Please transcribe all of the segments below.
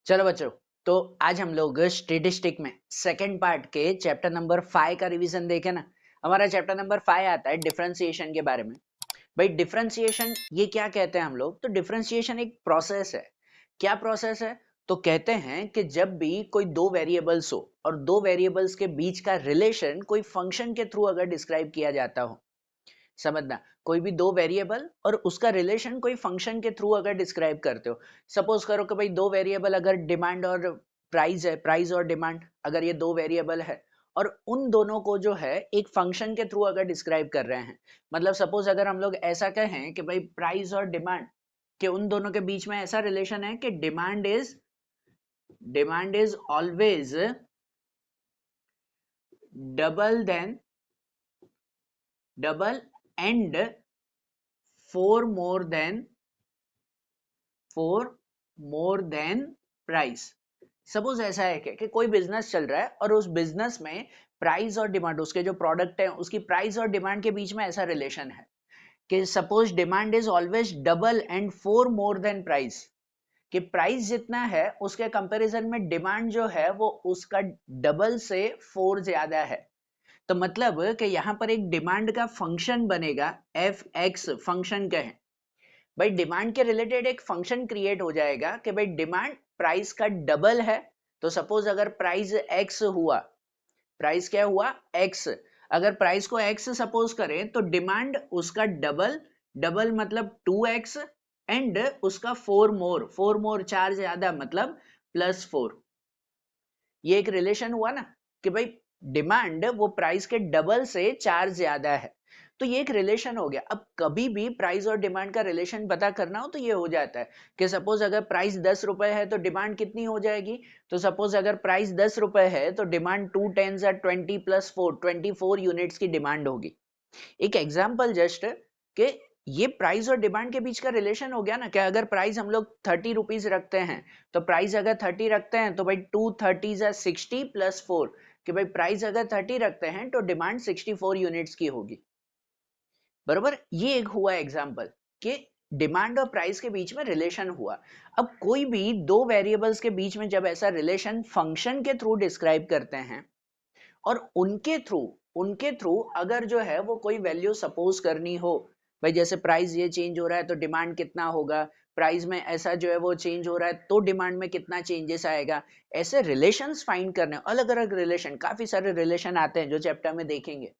चलो बच्चों, तो आज हम लोग स्टेटिस्टिक में सेकंड पार्ट के चैप्टर नंबर 5 का रिवीजन देखें ना। हमारा चैप्टर नंबर 5 आता है डिफरेंशिएशन के बारे में। भाई डिफरेंशिएशन ये क्या कहते हैं हम लोग? तो डिफरेंशिएशन एक प्रोसेस है। क्या प्रोसेस है? तो कहते हैं कि जब भी कोई दो वेरिएबल्स हो और दो वेरिएबल्स के बीच का रिलेशन कोई फंक्शन के थ्रू अगर डिस्क्राइब किया जाता हो, समझना, कोई भी दो वेरिएबल और उसका रिलेशन कोई फंक्शन के थ्रू अगर डिस्क्राइब करते हो। सपोज करो कि भाई दो वेरिएबल अगर डिमांड और प्राइस है, प्राइस और डिमांड अगर ये दो वेरिएबल है और उन दोनों को जो है एक फंक्शन के थ्रू अगर डिस्क्राइब कर रहे हैं, मतलब सपोज अगर हम लोग ऐसा कहें कि भाई प्राइस और डिमांड के उन दोनों के बीच में ऐसा रिलेशन है कि demand is always double than double and four more than four more than price. Suppose ऐसा है कि कोई बिजनेस चल रहा है और उस बिजनेस में प्राइस और डिमांड, उसके जो प्रोडक्ट है उसकी प्राइस और डिमांड के बीच में ऐसा रिलेशन है कि suppose demand is always double and four more than price, कि प्राइस जितना है उसके कंपैरिजन में डिमांड जो है वो उसका डबल से फोर ज्यादा है। तो मतलब कि यहाँ पर एक डिमांड का फंक्शन बनेगा एफ एक्स फंक्शन कहें। भाई डिमांड के रिलेटेड एक फंक्शन क्रिएट हो जाएगा कि भाई डिमांड प्राइस का डबल है। तो सपोज अगर प्राइस एक्स हुआ, प्राइस क्या हुआ एक्स, अगर प्राइस को एक्स सपोज करें तो डिमांड उसका डबल, डबल मतलब 2x एंड उसका फोर मोर चार ज्यादा मतलब +4। ये एक रिलेशन हुआ ना कि भाई डिमांड वो प्राइस के डबल से चार ज्यादा है। तो ये एक रिलेशन हो गया। अब कभी भी प्राइस और डिमांड का रिलेशन पता करना हो तो ये हो जाता है कि सपोज अगर प्राइस 10 रुपए है तो डिमांड कितनी हो जाएगी। तो सपोज अगर प्राइस 10 रुपए है तो डिमांड 2 10 20 +4 24 यूनिट्स की डिमांड होगी। एक एग्जाम्पल जस्ट कि ये प्राइस और डिमांड के बीच का रिलेशन हो गया ना कि अगर प्राइस हम लोग 30 रुपीज रखते हैं तो प्राइस अगर 30 रखते हैं तो भाई 2 30 60 +4, कि भाई प्राइस अगर 30 रखते हैं तो डिमांड 64 यूनिट्स की होगी। बरोबर, ये एक हुआ एग्जाम्पल कि डिमांड और प्राइस के बीच में रिलेशन हुआ। अब कोई भी दो वेरिएबल्स के बीच में जब ऐसा रिलेशन फंक्शन के थ्रू डिस्क्राइब करते हैं और उनके थ्रू अगर जो है वो कोई वैल्यू सपोज करनी हो, भाई जैसे प्राइस ये चेंज हो रहा है तो डिमांड कितना होगा, प्राइस में ऐसा जो है वो चेंज हो रहा है तो डिमांड में कितना चेंजेस आएगा, ऐसे रिलेशंस फाइंड करने, अलग अलग रिलेशन, काफी सारे रिलेशन आते हैं जो चैप्टर में देखेंगे।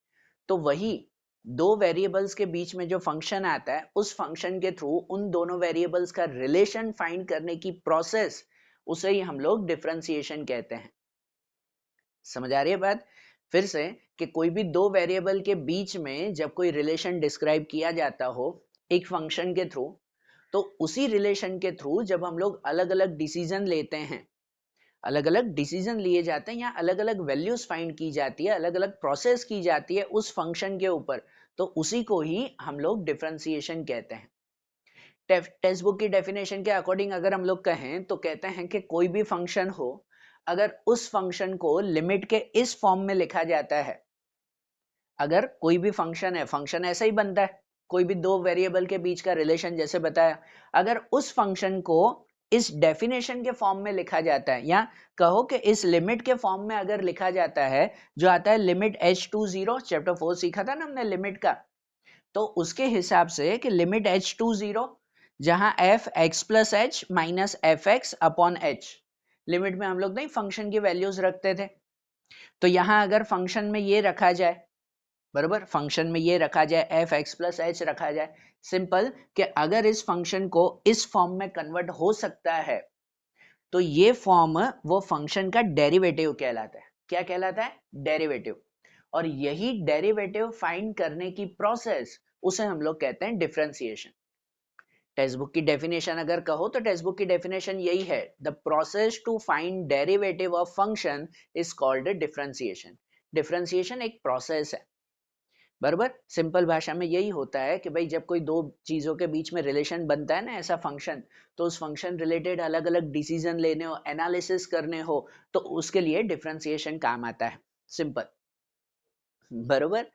तो वही दो वेरिएबल्स के बीच में जो फंक्शन आता है उस फंक्शन के थ्रू उन दोनों वेरिएबल्स का रिलेशन फाइंड करने की प्रोसेस, उसे ही हम लोग डिफरेंशिएशन कहते हैं। समझ आ रही है बात? फिर से, कि कोई भी दो वेरिएबल के बीच में जब कोई रिलेशन डिस्क्राइब किया जाता हो एक फंक्शन के थ्रू, तो उसी रिलेशन के थ्रू जब हम लोग अलग अलग डिसीजन लेते हैं, अलग अलग डिसीजन लिए जाते हैं या अलग अलग वैल्यूज फाइंड की जाती है, अलग अलग प्रोसेस की जाती है उस फंक्शन के ऊपर, तो उसी को ही हम लोग डिफरेंशिएशन कहते हैं। टेक्स्ट बुक की डेफिनेशन के अकॉर्डिंग अगर हम लोग कहें तो कहते हैं कि कोई भी फंक्शन हो, अगर उस फंक्शन को लिमिट के इस फॉर्म में लिखा जाता है, अगर कोई भी फंक्शन है, फंक्शन ऐसा ही बनता है, कोई भी दो वेरिएबल के बीच का रिलेशन जैसे बताया, अगर उस फंक्शन को इस डेफिनेशन के फॉर्म में लिखा जाता है या कहो कि इस लिमिट के फॉर्म में अगर लिखा जाता है, जो आता है लिमिट h2 चैप्टर 4 सीखा था ना हमने लिमिट का, तो उसके हिसाब से कि लिमिट h2 जहां f x plus H minus F x upon H, limit में हम लोग नहीं फंक्शन की वैल्यूज रखते थे, तो यहां अगर फंक्शन में ये रखा जाए, बराबर फंक्शन में ये रखा जाए एफ एक्स प्लस एच रखा जाए, सिंपल कि अगर इस फंक्शन को इस फॉर्म में कन्वर्ट हो सकता है तो ये फॉर्म वो फंक्शन का डेरिवेटिव कहलाता है। क्या कहलाता है? डेरिवेटिव। और यही डेरिवेटिव फाइंड करने की प्रोसेस, उसे हम लोग कहते हैं डिफरेंशिएशन। टेक्स्ट बुक की डेफिनेशन अगर कहो तो टेक्स्ट बुक की डेफिनेशन यही है, the process to find derivative of function is called differentiation. Differentiation एक प्रोसेस है, बराबर, सिंपल भाषा में यही होता है कि भाई जब कोई दो चीजों के बीच में रिलेशन बनता है ना ऐसा फंक्शन, तो उस फंक्शन रिलेटेड अलग अलग डिसीजन लेने हो, एनालिसिस करने हो, तो उसके लिए डिफरेंशिएशन काम आता है। सिंपल, बरोबर।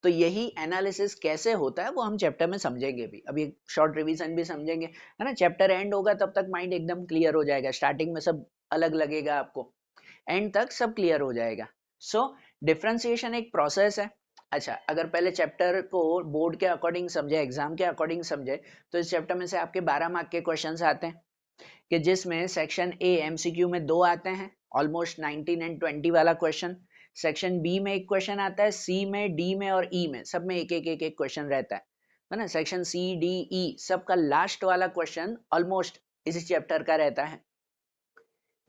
तो यही एनालिसिस कैसे होता है वो हम चैप्टर में समझेंगे भी, अभी शॉर्ट रिवीजन भी समझेंगे, है ना। चैप्टर एंड होगा तब तक माइंड एकदम क्लियर हो जाएगा, स्टार्टिंग में सब अलग लगेगा आपको, एंड तक सब क्लियर हो जाएगा। सो डिफरेंशिएशन एक प्रोसेस है। अच्छा, अगर पहले चैप्टर को बोर्ड के अकॉर्डिंग समझे, एग्जाम के अकॉर्डिंग समझे, तो इस चैप्टर में से आपके 12 मार्क के क्वेश्चंस आते हैं, कि जिसमें सेक्शन ए एमसीक्यू में 2 आते हैं, ऑलमोस्ट 19 एंड 20 वाला क्वेश्चन। सेक्शन बी में एक क्वेश्चन आता है, सी में, डी में और ई में, सब में एक एक एक एक क्वेश्चन रहता है ना। सेक्शन सी डी ई सबका लास्ट वाला क्वेश्चन ऑलमोस्ट इसी चैप्टर का रहता है,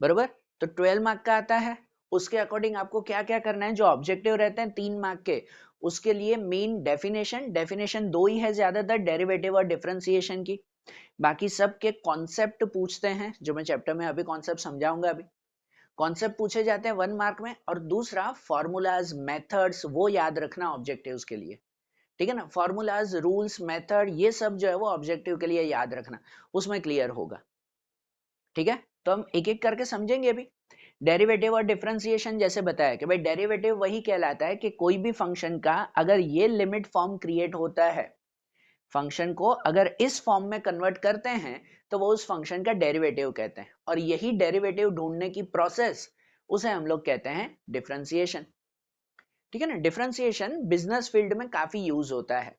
बरोबर। तो 12 मार्क का आता है, उसके अकॉर्डिंग आपको क्या क्या करना है, जो ऑब्जेक्टिव रहते हैं 3 मार्क के, उसके लिए मेन डेफिनेशन 2 ही है ज्यादातर, डेरिवेटिव और डिफरेंशिएशन की। बाकी सब के कॉन्सेप्ट पूछते हैं, जो मैं चैप्टर में अभी कॉन्सेप्ट समझाऊंगा। अभी कॉन्सेप्ट पूछे जाते हैं 1 मार्क में, और दूसरा फॉर्मूलाज मेथड्स वो याद रखना ऑब्जेक्टिव्स के लिए, ठीक है ना। फॉर्मूलाज, रूल्स, मेथड, ये सब जो है वो ऑब्जेक्टिव के लिए याद रखना, उसमें क्लियर होगा, ठीक है। तो हम एक एक करके समझेंगे अभी। डेरिवेटिव और डिफरेंशिएशन जैसे बताया कि भाई डेरिवेटिव वही कहलाता है कि कोई भी फंक्शन का अगर ये लिमिट फॉर्म क्रिएट होता है, फंक्शन को अगर इस फॉर्म में कन्वर्ट करते हैं, तो वो उस फंक्शन का डेरिवेटिव कहते हैं, और यही डेरिवेटिव ढूंढने की प्रोसेस, उसे हम लोग कहते हैं डिफरेंशिएशन, ठीक है ना। डिफरेंशिएशन बिजनेस फील्ड में काफी यूज होता है,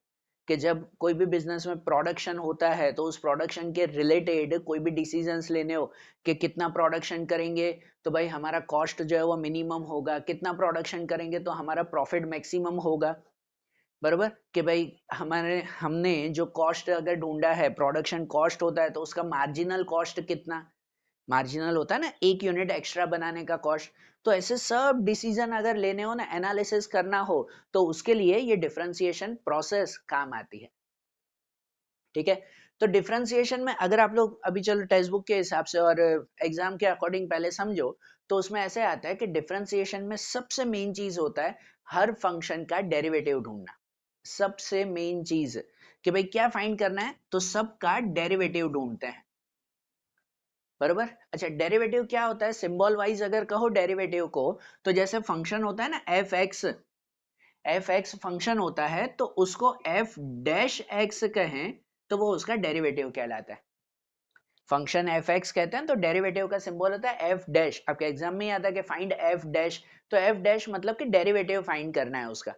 कि जब कोई भी बिजनेस में प्रोडक्शन होता है, तो उस प्रोडक्शन के रिलेटेड कोई भी डिसीजंस लेने हो, कि कितना प्रोडक्शन करेंगे तो भाई हमारा कॉस्ट जो है वो मिनिमम होगा, कितना प्रोडक्शन करेंगे तो हमारा प्रॉफिट मैक्सिमम होगा, बरोबर। कि भाई हमने जो कॉस्ट अगर ढूंढा है, प्रोडक्शन कॉस्ट होता है, तो उसका मार्जिनल कॉस्ट कितना, मार्जिनल होता है ना, 1 यूनिट एक्स्ट्रा बनाने का कॉस्ट। तो ऐसे सब डिसीजन अगर लेने हो ना, एनालिसिस करना हो, तो उसके लिए ये डिफरेंशिएशन प्रोसेस काम आती है, ठीक है। तो डिफरेंशिएशन में अगर आप लोग अभी चलो टेक्स्ट बुक के हिसाब से और एग्जाम के अकॉर्डिंग पहले समझो, तो उसमें ऐसे आता है कि डिफरेंशिएशन में सबसे मेन चीज होता है हर फंक्शन का डेरिवेटिव ढूंढना। सबसे मेन चीज कि भाई क्या फाइंड करना है, तो सबका डेरिवेटिव ढूंढते हैं, बरोबर। अच्छा, डेरिवेटिव क्या होता है, सिंबल वाइज अगर कहो डेरिवेटिव को, तो जैसे फंक्शन होता है ना एफ एक्स फंक्शन होता है, तो उसको एफ डैश एक्स कहें, तो वो उसका डेरिवेटिव कहलाता है। फंक्शन एफ एक्स कहते हैं, तो डेरिवेटिव का सिंबल होता है एफ डैश। आपके एग्जाम में आता है कि फाइंड एफ डैश, तो एफ डैश मतलब कि डेरिवेटिव फाइंड करना है उसका,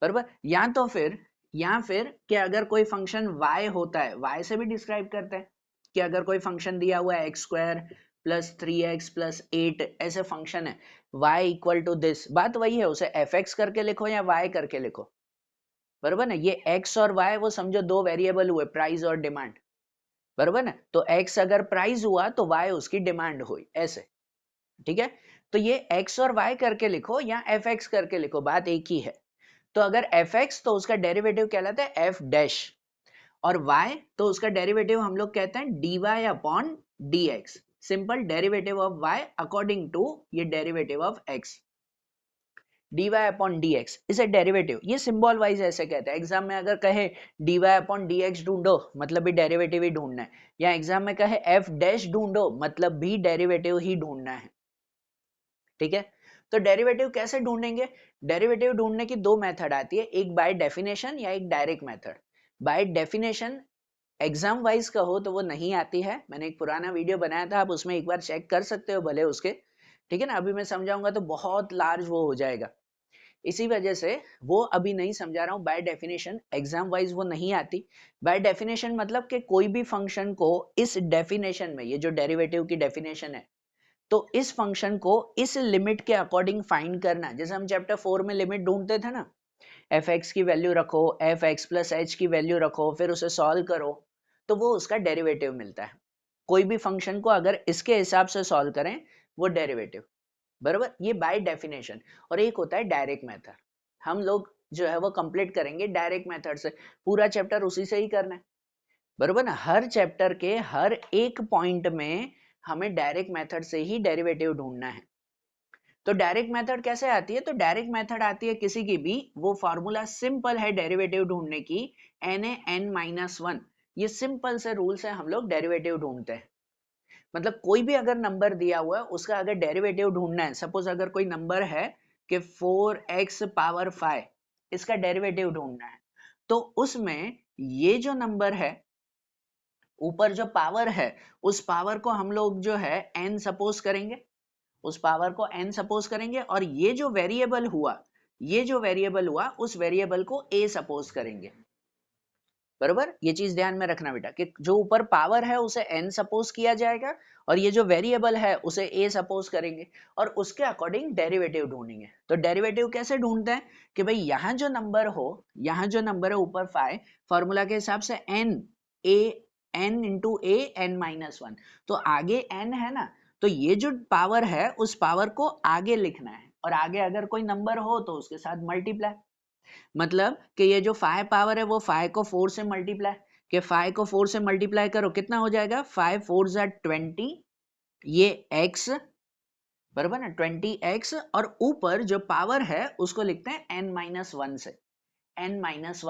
बरोबर। या फिर कि अगर कोई फंक्शन y होता है, y से भी डिस्क्राइब करते हैं, कि अगर कोई फंक्शन दिया हुआ है x² प्लस 3x प्लस 8, ऐसे फंक्शन है, y इक्वल टू दिस, बात वही है, उसे fx करके लिखो या y करके लिखो, बरोबर ना। ये x और y वो समझो दो वेरिएबल हुए, प्राइस और डिमांड, बरोबर ना। तो x अगर प्राइस हुआ तो y उसकी डिमांड हुई, ऐसे, ठीक है। तो ये x और y करके लिखो या fx करके लिखो, बात एक ही है। तो अगर fx तो उसका डेरिवेटिव कहलाता है f डैश, और y तो उसका डेरिवेटिव हम लोग कहते हैं dy upon dx, simple derivative of y according to ये derivative of x, dy upon dx इसे डेरिवेटिव, ये सिंबल वाइज ऐसे कहते हैं। एग्जाम में अगर कहे dy अपॉन dx ढूंढो, मतलब भी डेरिवेटिव ही ढूंढना है, या एग्जाम में कहे f डैश ढूंढो, मतलब भी डेरिवेटिव ही ढूंढना है, ठीक है। तो डेरिवेटिव कैसे ढूंढेंगे, डेरिवेटिव ढूंढने की दो मेथड आती है, एक बाय डेफिनेशन या एक direct method. By definition exam wise कहो तो वो नहीं आती है, मैंने एक पुराना वीडियो बनाया था, आप उसमें एक बार चेक कर सकते हो भले उसके, ठीक है ना। अभी मैं समझाऊंगा तो बहुत लार्ज वो हो जाएगा, इसी वजह से वो अभी नहीं समझा रहा हूँ। बाय डेफिनेशन एग्जाम वाइज वो नहीं आती। बाय डेफिनेशन मतलब कि कोई भी फंक्शन को इस डेफिनेशन में, ये जो डेरिवेटिव की डेफिनेशन है, तो इस फंक्शन को इस लिमिट के अकॉर्डिंग फाइंड करना, जैसे हम चैप्टर 4 में लिमिट ढूंढते थे ना, एफ एक्स की वैल्यू रखो, एफ एक्स प्लस एच की वैल्यू रखो, फिर उसे सॉल्व करो, तो वो उसका डेरिवेटिव मिलता है। कोई भी फंक्शन को अगर इसके हिसाब से सॉल्व करें, वो डेरिवेटिव, बरोबर। ये बाय डेफिनेशन। और एक होता है डायरेक्ट मेथड, हम लोग जो है वो कंप्लीट करेंगे डायरेक्ट मेथड से, पूरा चैप्टर उसी से ही करना है, बरोबर ना। हर चैप्टर के हर एक पॉइंट में हमें डायरेक्ट मेथड से ही डेरिवेटिव ढूंढना है। तो डायरेक्ट मेथड कैसे आती है, तो डायरेक्ट मेथड आती है किसी की भी, वो फॉर्मूला सिंपल है डेरिवेटिव ढूंढने की, n-1, ये सिंपल से रूल से हम लोग डेरिवेटिव ढूंढते हैं। मतलब कोई भी अगर नंबर दिया हुआ है, उसका अगर डेरिवेटिव ढूंढना है, सपोज अगर कोई नंबर है कि 4x पावर 5, इसका डेरिवेटिव ढूंढना है, तो उसमें ये जो नंबर है ऊपर जो पावर है उस पावर को हम लोग जो है n सपोज करेंगे, उस पावर को n सपोज करेंगे, और ये जो वेरिएबल हुआ उस वेरिएबल को a सपोज करेंगे। बरोबर, ये चीज ध्यान में रखना बेटा कि जो ऊपर पावर है उसे n सपोज किया जाएगा और ये जो वेरिएबल है उसे a सपोज करेंगे और उसके अकॉर्डिंग डेरिवेटिव ढूंढेंगे। तो डेरिवेटिव कैसे ढूंढते हैं कि भाई यहाँ जो नंबर है ऊपर फाइ, फॉर्मूला के हिसाब से n into a n minus 1, तो आगे n है ना, तो ये जो पावर है उस पावर को आगे लिखना है और आगे अगर कोई नंबर हो तो उसके साथ मल्टीप्लाई। मतलब कि ये जो 5 पावर है वो 5 को 4 से मल्टीप्लाई, कि 5 को 4 से मल्टीप्लाई करो कितना हो जाएगा, 5 4 जा 20, ये x, बराबर ना 20x, और ऊपर जो पावर है उसको लिखते हैं n माइनस 1 से, n माइनस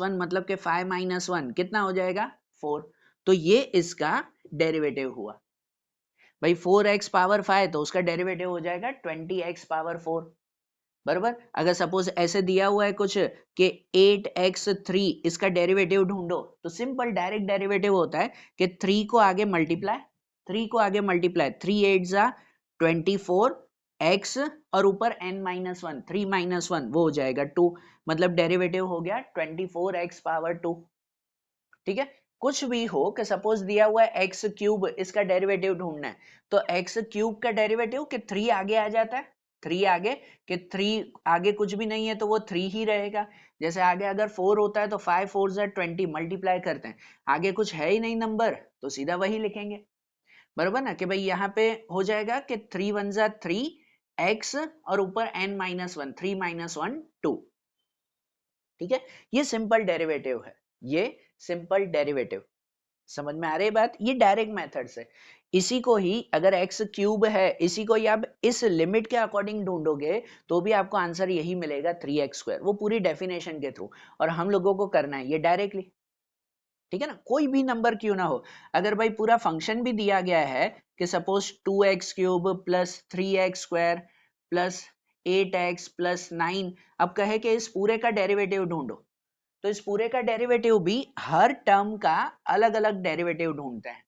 1 मतलब कि 5 माइनस 1 कितना हो जाएगा 4। तो ये इसका डेरिवेटिव हुआ भाई, 4x पावर 5 तो उसका डेरिवेटिव हो जाएगा 20x पावर 4। बराबर, अगर सपोज ऐसे दिया हुआ है कुछ कि 8x3 इसका डेरिवेटिव ढूंढो, तो सिंपल डायरेक्ट डेरिवेटिव होता है कि 3 को आगे मल्टीप्लाई, 3 8 जा 24x और ऊपर n माइनस 1, 3 माइनस 1 वो हो जाएगा 2, मतलब डेरिवेटिव हो गया 24x पावर 2। ठीक है, कुछ भी हो कि सपोज दिया हुआ है एक्स क्यूब, इसका डेरिवेटिव ढूंढना है, तो एक्स क्यूब का डेरिवेटिव कि 3 आगे आ जाता है, 3 आगे, कि 3 आगे कुछ भी नहीं है तो वो 3 ही रहेगा। जैसे आगे अगर 4 होता है तो 5 4 जा 20 मल्टीप्लाई करते हैं, आगे कुछ है ही नहीं नंबर तो सीधा वही लिखेंगे। बरोबर ना, कि भाई यहाँ पे हो जाएगा कि 3 1 जा 3 एक्स और ऊपर n माइनस 1, 3 माइनस 1 2। ठीक है, ये सिंपल डेरिवेटिव है, ये सिंपल डेरिवेटिव। समझ में आ रही है बात, ये डायरेक्ट मेथड से। इसी को ही अगर x क्यूब है, इसी को ही आप इस लिमिट के अकॉर्डिंग ढूंढोगे तो भी आपको आंसर यही मिलेगा 3x², वो पूरी डेफिनेशन के थ्रू, और हम लोगों को करना है ये डायरेक्टली। ठीक है ना, कोई भी नंबर क्यों ना हो, अगर भाई पूरा फंक्शन भी दिया गया है कि suppose 2x³ plus 3x² plus 8x plus 9, अब कहे कि इस पूरे का डेरिवेटिव ढूंढो, तो इस पूरे का डेरिवेटिव भी हर टर्म का अलग अलग डेरिवेटिव ढूंढते हैं,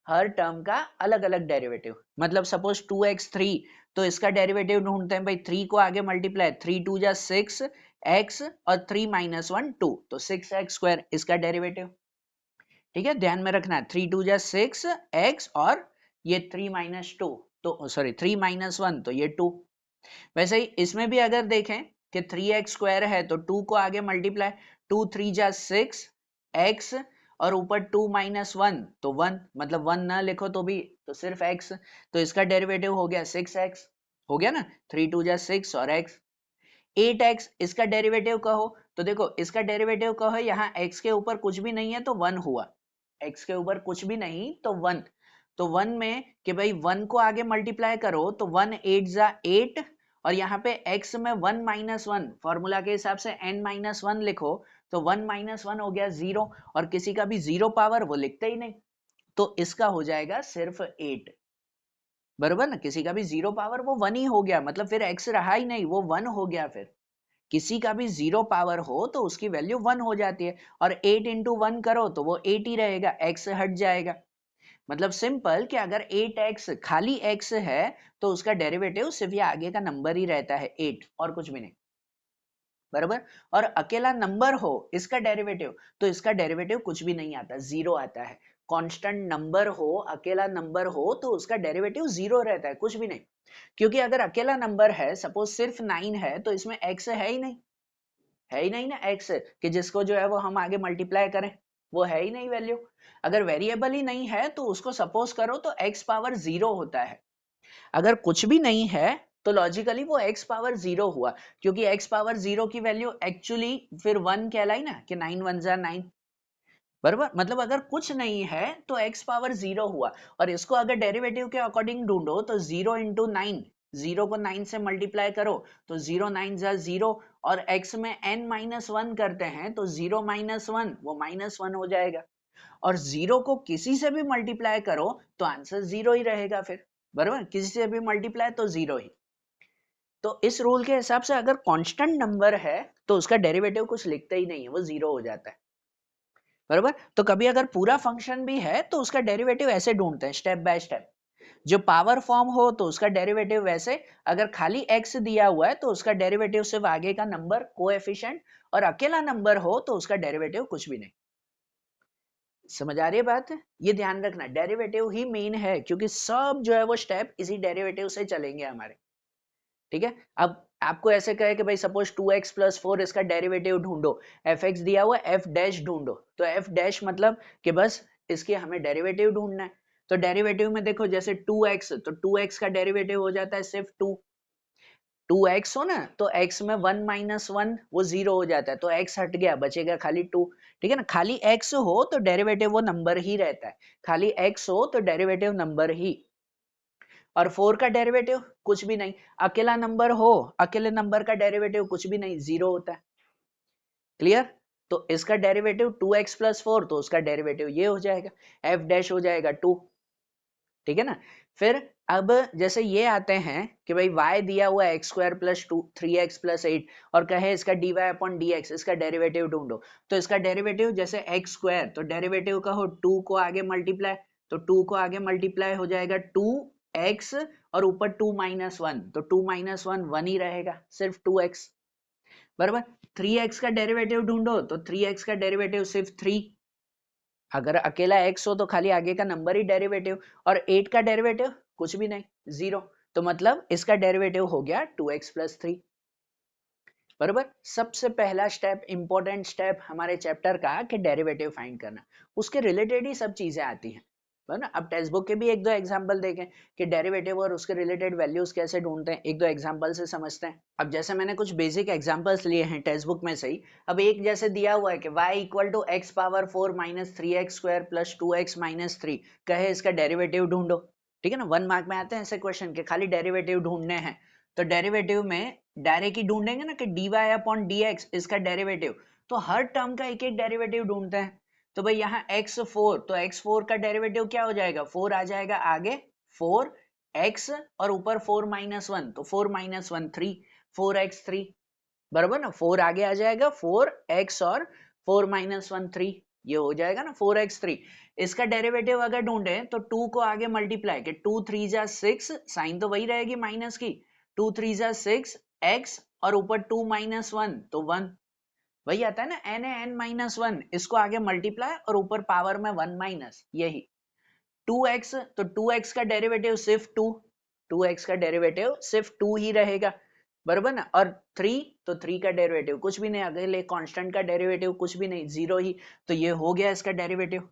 हर टर्म का अलग अलग डेरिवेटिव। मतलब सपोज 2x3, तो इसका डेरिवेटिव ढूंढते हैं भाई, 3 को आगे मल्टीप्लाई, 3 2 जा 6x और 3 माइनस 1 2, तो 6x² इसका डेरिवेटिव। ठीक है, ध्यान में रखना, 3 2 जा 6x और ये 3 माइनस 2, तो सॉरी 3 माइनस 1 तो ये 2। वैसे ही इसमें भी अगर देखें कि 3x² है तो 2 को आगे मल्टीप्लाई, 2 3 जा 6x और ऊपर 2 माइनस 1 तो 1, मतलब 1 ना लिखो तो भी तो सिर्फ x, तो इसका डेरिवेटिव हो गया 6x, हो गया ना, 3 2 जा 6 और x। 8x इसका डेरिवेटिव कहो, तो देखो इसका डेरिवेटिव कहो, यहाँ x के ऊपर कुछ भी नहीं है तो 1 हुआ, x के ऊपर कुछ भी नहीं तो 1, तो 1 में कि भाई 1 को आगे मल्टीप्लाई करो तो 1 8 जा 8, और यहाँ पे x में 1 माइनस 1, फॉर्मूला के हिसाब से n माइनस 1 लिखो, तो 1 माइनस 1 हो गया 0, और किसी का भी 0 पावर वो लिखते ही नहीं, तो इसका हो जाएगा सिर्फ 8। बरोबर ना, किसी का भी 0 पावर वो 1 ही हो गया, मतलब फिर x रहा ही नहीं, वो 1 हो गया। फिर किसी का भी 0 पावर हो तो उसकी वैल्यू 1 हो जाती है, और 8 इंटू 1 करो तो वो 8 ही रहेगा, x हट जाएगा। मतलब सिंपल कि अगर 8x खाली x है तो उसका डेरिवेटिव सिर्फ ये आगे का नंबर ही रहता है 8, और कुछ भी नहीं। बराबर, और अकेला नंबर हो इसका डेरिवेटिव, तो इसका डेरिवेटिव कुछ भी नहीं आता, 0 आता है। कांस्टेंट नंबर हो, अकेला नंबर हो तो उसका डेरिवेटिव 0 रहता है, कुछ भी नहीं। क्योंकि अगर अकेला नंबर है, सपोज सिर्फ 9 है, तो इसमें x है ही नहीं, है ही नहीं ना x, कि जिसको जो है वो हम आगे मल्टीप्लाई करें, वो है ही नहीं वैल्यू। अगर वेरिएबल ही नहीं है तो उसको सपोज करो तो x पावर 0 होता है। अगर कुछ भी नहीं है तो लॉजिकली वो x पावर 0 हुआ, क्योंकि x पावर 0 की वैल्यू एक्चुअली फिर 1 कहलाई ना, कि 9 1 जा 9। बराबर, मतलब अगर कुछ नहीं है तो x पावर 0 हुआ, और इसको अगर डेरिवेटिव के अकॉर्डिंग ढूंढो तो 0 इंटू 9, 0 को 9 से मल्टीप्लाई करो तो 0 9 जा 0, और x में n माइनस 1 करते हैं तो 0 माइनस 1 वो माइनस 1 हो जाएगा, और 0 को किसी से भी मल्टीप्लाई करो तो आंसर 0 ही रहेगा फिर। बराबर, किसी से भी मल्टीप्लाई तो 0 ही। तो इस रूल के हिसाब से अगर कांस्टेंट नंबर है तो उसका डेरिवेटिव कुछ लिखते ही नहीं है, वो 0 हो जाता है। बराबर। तो कभी अगर पूरा फंक्शन भी है तो उसका डेरिवेटिव ऐसे ढूंढते हैं स्टेप बाय स्टेप। जो पावर फॉर्म हो तो उसका डेरिवेटिव वैसे, अगर खाली x दिया हुआ है तो उसका डेरिवेटिव सिर्फ आगे का नंबर कोएफिशिएंट, और अकेला नंबर हो तो उसका डेरिवेटिव कुछ भी नहीं। समझ आ रही है बात? ये ध्यान रखना, डेरिवेटिव ही मेन है, क्योंकि सब जो है वो स्टेप इसी डेरिवेटिव से चलेंगे हमारे। ठीक है। अब आपको ऐसे कहे कि भाई सपोज 2x प्लस 4 इसका डेरिवेटिव ढूंढो, fx दिया हुआ f डैश ढूंढो, तो f डैश मतलब कि बस इसके हमें डेरिवेटिव ढूंढना है। तो डेरिवेटिव में देखो जैसे 2x, तो 2x का डेरिवेटिव हो जाता है सिर्फ 2। 2x हो ना, तो x में 1 माइनस 1 वो 0 हो जाता है, तो x हट गया, बचेगा खाली 2। ठीक है ना, खाली x हो तो डेरिवेटिव वो नंबर ही रहता है, खाली x हो तो डेरिवेटिव नंबर ही। और 4 का डेरिवेटिव कुछ भी नहीं, अकेला नंबर हो, अकेले नंबर का डेरिवेटिव कुछ भी नहीं, 0 होता है। क्लियर? तो इसका डेरिवेटिव 2x प्लस 4, तो उसका डेरिवेटिव ये हो जाएगा, f डैश हो जाएगा 2। ठीक है ना। फिर अब जैसे ये आते हैं कि भाई y दिया हुआ है x square plus 2 3x plus 8, और कहे इसका dy अपॉन dx इसका डेरिवेटिव ढूंढो, तो इसका डेरिवेटिव जैसे एक्स स्क्वायर, तो डेरिवेटिव का हो 2 को आगे मल्टीप्लाई, तो 2 को आगे मल्टीप्लाई हो जाएगा 2x, और ऊपर 2 माइनस 1, तो 2 माइनस 1 1 ही रहेगा, सिर्फ 2x। बराबर। 3x का डेरिवेटिव ढूंढो, तो 3x का डेरिवेटिव सिर्फ 3, अगर अकेला x हो तो खाली आगे का नंबर ही डेरिवेटिव, और 8 का डेरिवेटिव कुछ भी नहीं, 0। तो मतलब इसका डेरिवेटिव हो गया 2x प्लस 3। बरोबर। सबसे पहला स्टेप, इंपॉर्टेंट स्टेप हमारे चैप्टर का कि डेरिवेटिव फाइंड करना, उसके रिलेटेड ही सब चीजें आती हैं, है ना। अब टेक्स्ट बुक के भी एक दो एग्जांपल देखें कि डेरिवेटिव और उसके रिलेटेड वैल्यूज कैसे ढूंढते हैं, एक दो एग्जांपल से समझते हैं। अब जैसे मैंने कुछ बेसिक एग्जांपल्स लिए हैं टेक्स्ट बुक में से ही। अब एक जैसे दिया हुआ है कि y equal to X power 4 minus 3x square plus 2x minus 3, कहे इसका डेरिवेटिव ढूंढो। ठीक है ना, 1 मार्क में आते हैं ऐसे क्वेश्चन के खाली डेरिवेटिव ढूंढने हैं। तो डेरिवेटिव में डायरेक्ट ही ढूंढेंगे ना कि dy अपॉन dx इसका डेरिवेटिव, तो हर टर्म का एक एक डेरिवेटिव ढूंढते हैं। तो भाई यहाँ x4, तो x4 का डेरिवेटिव क्या हो जाएगा, 4 आ जाएगा आगे, 4x, और ऊपर 4 माइनस 1, तो 4 माइनस 1 3, 4x3। बराबर ना, 4 आगे आ जाएगा, 4x और 4 माइनस 1 3, ये हो जाएगा ना 4x3। इसका डेरिवेटिव अगर ढूंढे तो 2 को आगे मल्टीप्लाई, कि 2 3 जा 6, साइन तो वही रहेगी माइनस की, 2 3 जा 6 x, और ऊपर 2 माइनस 1 तो 1, वही आता है ना n है n माइनस 1, इसको आगे मल्टीप्लाई और ऊपर पावर में 1 माइनस, यही 2x, तो 2x का डेरिवेटिव सिर्फ 2, 2x का डेरिवेटिव सिर्फ 2 ही रहेगा, बराबर ना। और 3, तो 3 का डेरिवेटिव कुछ भी नहीं, अगले कांस्टेंट का डेरिवेटिव कुछ भी नहीं, 0 ही, तो ये हो गया इसका डेरिवेटिव।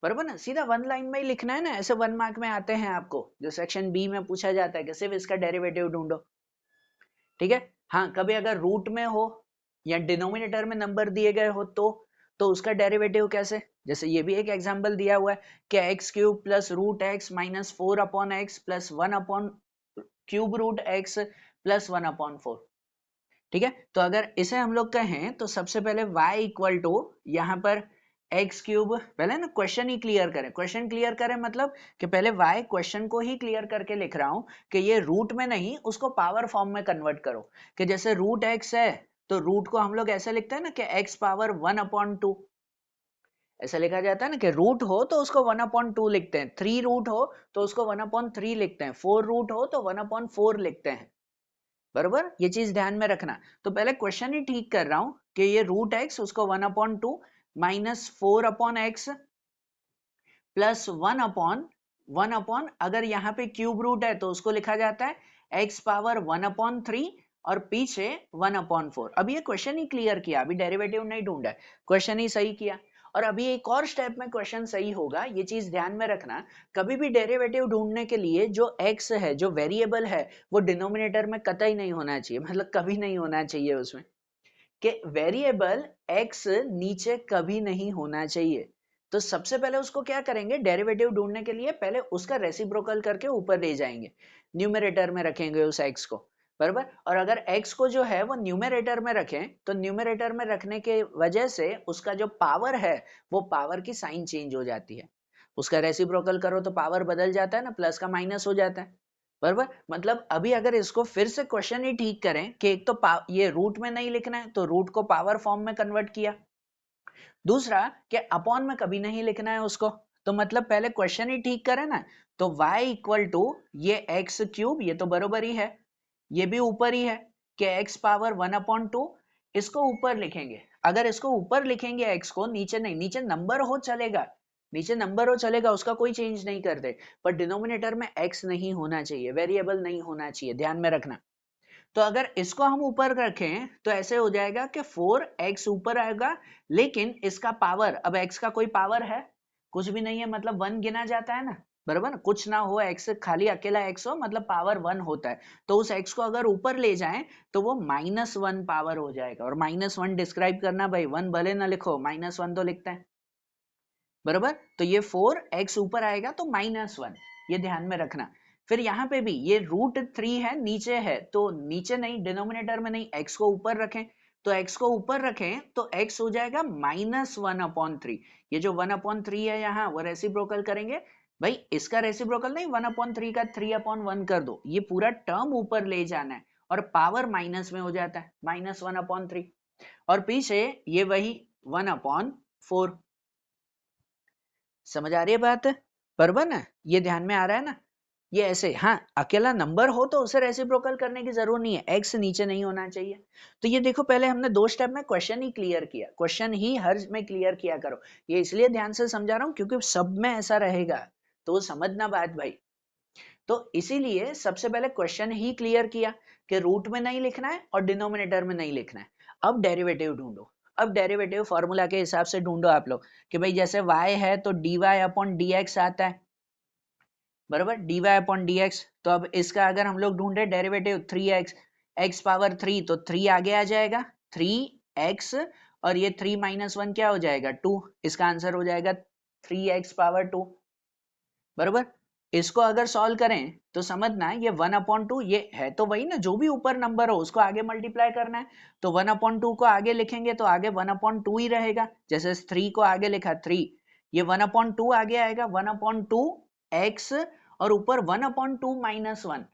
बराबर ना, सीधा वन लाइन में ही लिखना है ना, ऐसे 1 मार्क में आते हैं आपको, जो सेक्शन बी में पूछा जाता है कि सिर्फ इसका डेरिवेटिव ढूंढो। ठीक है। हाँ, कभी अगर रूट में हो या डिनोमिनेटर में नंबर दिए गए हो तो उसका डेरिवेटिव कैसे, जैसे ये भी एक एग्जांपल दिया हुआ है कि X cube plus root X minus 4 upon X plus 1 upon cube root X plus 1 upon 4। ठीक है। तो अगर इसे हम लोग कहें तो सबसे पहले y इक्वल टू, यहाँ पर एक्स क्यूब, पहले ना क्वेश्चन ही क्लियर करें, क्वेश्चन क्लियर करें मतलब कि पहले y क्वेश्चन को ही क्लियर करके लिख रहा हूं कि ये रूट में नहीं, उसको पावर फॉर्म में कन्वर्ट करो। कि जैसे रूट x है तो रूट को हम लोग ऐसे लिखते हैं ना कि x पावर 1 अपॉन 2, ऐसा लिखा जाता है ना कि रूट हो तो उसको 1 अपॉन 2 लिखते हैं, 3 रूट हो तो उसको 1 अपॉन 3 लिखते हैं, 4 रूट हो तो 1 अपॉन 4 लिखते हैं। बरोबर, ये चीज ध्यान में रखना। तो पहले क्वेश्चन ही ठीक कर रहा हूं कि ये रूट एक्स उसको 1 upon 2 minus 4 upon X plus 1 upon, अगर यहाँ पे क्यूब रूट है तो उसको लिखा जाता है एक्स पावर 1 अपॉन 3 और पीछे 1 अपॉन 4। अभी ये क्वेश्चन ही क्लियर किया, अभी डेरिवेटिव नहीं ढूंढा है, क्वेश्चन ही सही किया। और अभी एक और स्टेप में क्वेश्चन सही होगा, ये चीज ध्यान में रखना। कभी भी डेरिवेटिव ढूंढने के लिए जो x है, जो वेरिएबल है, वो डिनोमिनेटर में कतई नहीं होना चाहिए, मतलब कभी नहीं होना चाहिए उसमें, कि वेरिएबल x नीचे कभी नहीं होना चाहिए। तो सबसे पहले उसको क्या करेंगे, डेरिवेटिव ढूंढने के लिए पहले उसका रेसिप्रोकल करके ऊपर ले जाएंगे, न्यूमरेटर में रखेंगे उस x को, बराबर। और अगर x को जो है वो न्यूमरेटर में रखें तो न्यूमरेटर में रखने के वजह से उसका जो पावर है वो पावर की साइन चेंज हो जाती है, उसका रेसिप्रोकल करो तो पावर बदल जाता है ना, प्लस का माइनस हो जाता है, बराबर। मतलब अभी अगर इसको फिर से क्वेश्चन ही ठीक करें कि एक तो ये रूट में नहीं लिखना है तो रूट को पावर फॉर्म में कन्वर्ट किया, दूसरा कि अपॉन में कभी नहीं लिखना है उसको, तो मतलब पहले क्वेश्चन ही ठीक करें ना, तो y इक्वल टू ये एक्स क्यूब, ये तो बरोबर ही है, ये भी ऊपर ही है कि x पावर 1/2, इसको ऊपर लिखेंगे। अगर इसको ऊपर लिखेंगे x को, नीचे नहीं, नीचे नंबर हो चलेगा, नीचे नंबर हो चलेगा, उसका कोई चेंज नहीं करते, पर डिनोमिनेटर में x नहीं होना चाहिए, वेरिएबल नहीं होना चाहिए, ध्यान में रखना। तो अगर इसको हम ऊपर रखें तो ऐसे हो जाएगा कि 4x ऊपर आएगा, लेकिन इसका पावर, अब x का कोई पावर है कुछ भी नहीं है, मतलब 1 गिना जाता है ना, बराबर ना, कुछ ना हो, x खाली अकेला x हो मतलब पावर 1 होता है, तो उस x को अगर ऊपर ले जाएं तो वो -1 पावर हो जाएगा। और -1 डिस्क्राइब करना भाई, 1 भले ना लिखो, -1 तो लिखते हैं, बराबर। तो ये 4x ऊपर आएगा तो -1, ये ध्यान में रखना। फिर यहाँ पे भी ये √3 है, नीचे है, तो नीचे नहीं, डिनोमिनेटर में नहीं, x को ऊपर रखें, तो x को ऊपर रखें तो x हो जाएगा -1/3। ये जो 1/3 है यहाँ, वो रेसिप्रोकल करेंगे भाई, इसका रेसिप्रोकल नहीं, 1/3 का 3/1 कर दो, ये पूरा टर्म ऊपर ले जाना है और पावर माइनस में हो जाता है, -1/3, और पीछे ये वही 1/4। समझ आ रही है बात? बराबर ना, ये ध्यान में आ रहा है ना। ये ऐसे, हाँ अकेला नंबर हो तो उसे रेसिप्रोकल करने की जरूरत नहीं है, एक्स नीचे नहीं होना चाहिए। तो ये देखो, पहले हमने 2 स्टेप में क्वेश्चन ही क्लियर किया, क्वेश्चन ही हर में क्लियर किया करो, ये इसलिए ध्यान से समझा रहा हूँ क्योंकि सब में ऐसा रहेगा, तो समझना बात भाई। तो इसीलिए सबसे पहले क्वेश्चन ही क्लियर किया कि रूट में नहीं लिखना है और डिनोमिनेटर में नहीं लिखना है। अब डेरिवेटिव ढूंढो, अब डेरिवेटिव फॉर्मूला के हिसाब से ढूंढो आप लोग, कि भाई जैसे y है तो dy/dx आता है, बराबर, dy/dx। तो अब इसका अगर हम लोग ढूंढे डेरिवेटिव 3x, x पावर 3, तो 3 आगे आ जाएगा, 3x, और ये 3 - 1 क्या हो जाएगा, 2, इसका आंसर हो जाएगा 3x पावर 2, बराबर। इसको अगर सॉल्व करें तो समझना, ये 1/2, ये है तो वही ना, जो भी ऊपर नंबर हो उसको आगे मल्टीप्लाई करना है, तो 1/2 को आगे लिखेंगे तो आगे 1/2 ही रहेगा, जैसे 3 को आगे लिखा 3, ये 1/2 आगे आएगा, 1/2 x, और ऊपर 1/2 -1,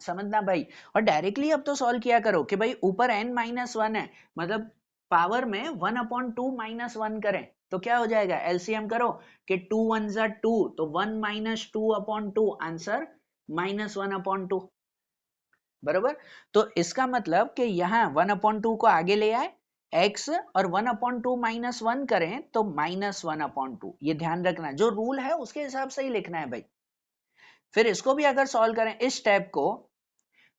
समझना भाई। और डायरेक्टली अब तो सॉल्व किया करो कि भाई ऊपर n-1 है, मतलब पावर में 1/2 -1 करें तो क्या हो जाएगा, एलसीएम करो कि 2 1 जा 2, तो 1 - 2/2, आंसर -1/2, बरोबर। तो इसका मतलब कि यहाँ 1/2 को आगे ले आए x, और 1/2 -1 करें तो -1/2, ये ध्यान रखना, जो रूल है उसके हिसाब से ही लिखना है भाई। फिर इसको भी अगर सॉल्व करें इस स्टेप को,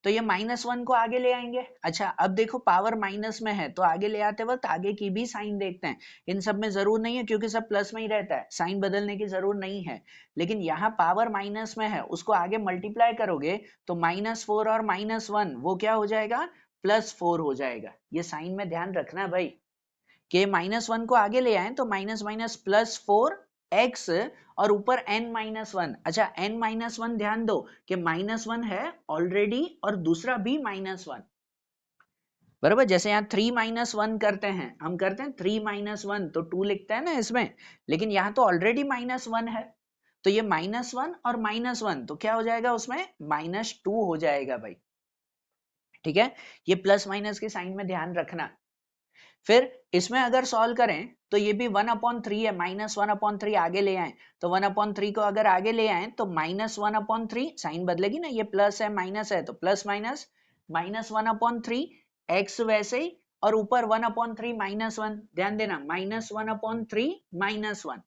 तो ये -1 को आगे ले आएंगे। अच्छा अब देखो, पावर माइनस में है तो आगे ले आते वक्त आगे की भी साइन देखते हैं, इन सब में जरूर नहीं है क्योंकि सब प्लस में ही रहता है, साइन बदलने की जरूरत नहीं है, लेकिन यहाँ पावर माइनस में है, उसको आगे मल्टीप्लाई करोगे तो -4 और -1 वो क्या हो जाएगा, +4 हो जाएगा। ये साइन में ध्यान रखना भाई, कि -1 को आगे ले आए तो माइनस माइनस +4x, और ऊपर n-1। अच्छा n-1 ध्यान दो कि -1 है ऑलरेडी और दूसरा भी -1, बराबर। जैसे यहाँ 3 - 1 करते हैं, हम करते हैं 3 - 1 तो 2 लिखते हैं ना इसमें, लेकिन यहाँ तो ऑलरेडी -1 है, तो ये -1 और -1 तो क्या हो जाएगा, उसमें -2 हो जाएगा भाई, ठीक है। ये प्लस माइनस के साइन में ध्यान रखना। फिर इसमें अगर सॉल्व करें तो ये भी 1/3 है, -1/3 आगे ले आए, तो 1/3 को अगर आगे ले आए तो -1/3, साइन बदलेगी ना, ये प्लस है माइनस है तो प्लस माइनस, -1/3 x वैसे ही, और ऊपर 1/3 -1, ध्यान देना, -1/3 -1,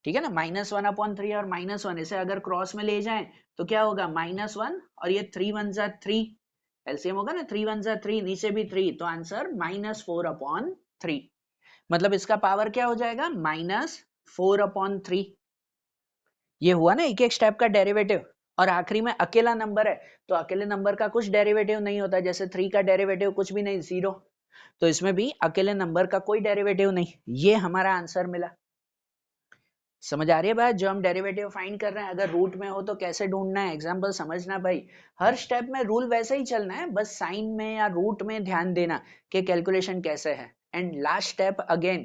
ठीक है ना, -1/3 और -1 इसे अगर क्रॉस में ले जाएं तो क्या होगा, -1, और ये 3 1 जा 3, एलसीएम होगा ना, 3 1 जा 3, नीचे भी 3, तो आंसर -4/3, मतलब इसका पावर क्या हो जाएगा, -4/3। ये हुआ ना एक एक स्टेप का डेरिवेटिव। और आखिरी में अकेला नंबर है तो अकेले नंबर का कुछ डेरिवेटिव नहीं होता, जैसे 3 का डेरिवेटिव कुछ भी नहीं, 0, तो इसमें भी अकेले नंबर का कोई डेरिवेटिव नहीं, ये हमारा आंसर मिला। समझ आ रही है बात, जो हम डेरिवेटिव फाइंड कर रहे हैं, अगर रूट में हो तो कैसे ढूंढना है, एग्जांपल समझना भाई, हर स्टेप में रूल वैसे ही चलना है, बस साइन में या रूट में ध्यान देना कि कैलकुलेशन कैसे है। एंड लास्ट स्टेप अगेन,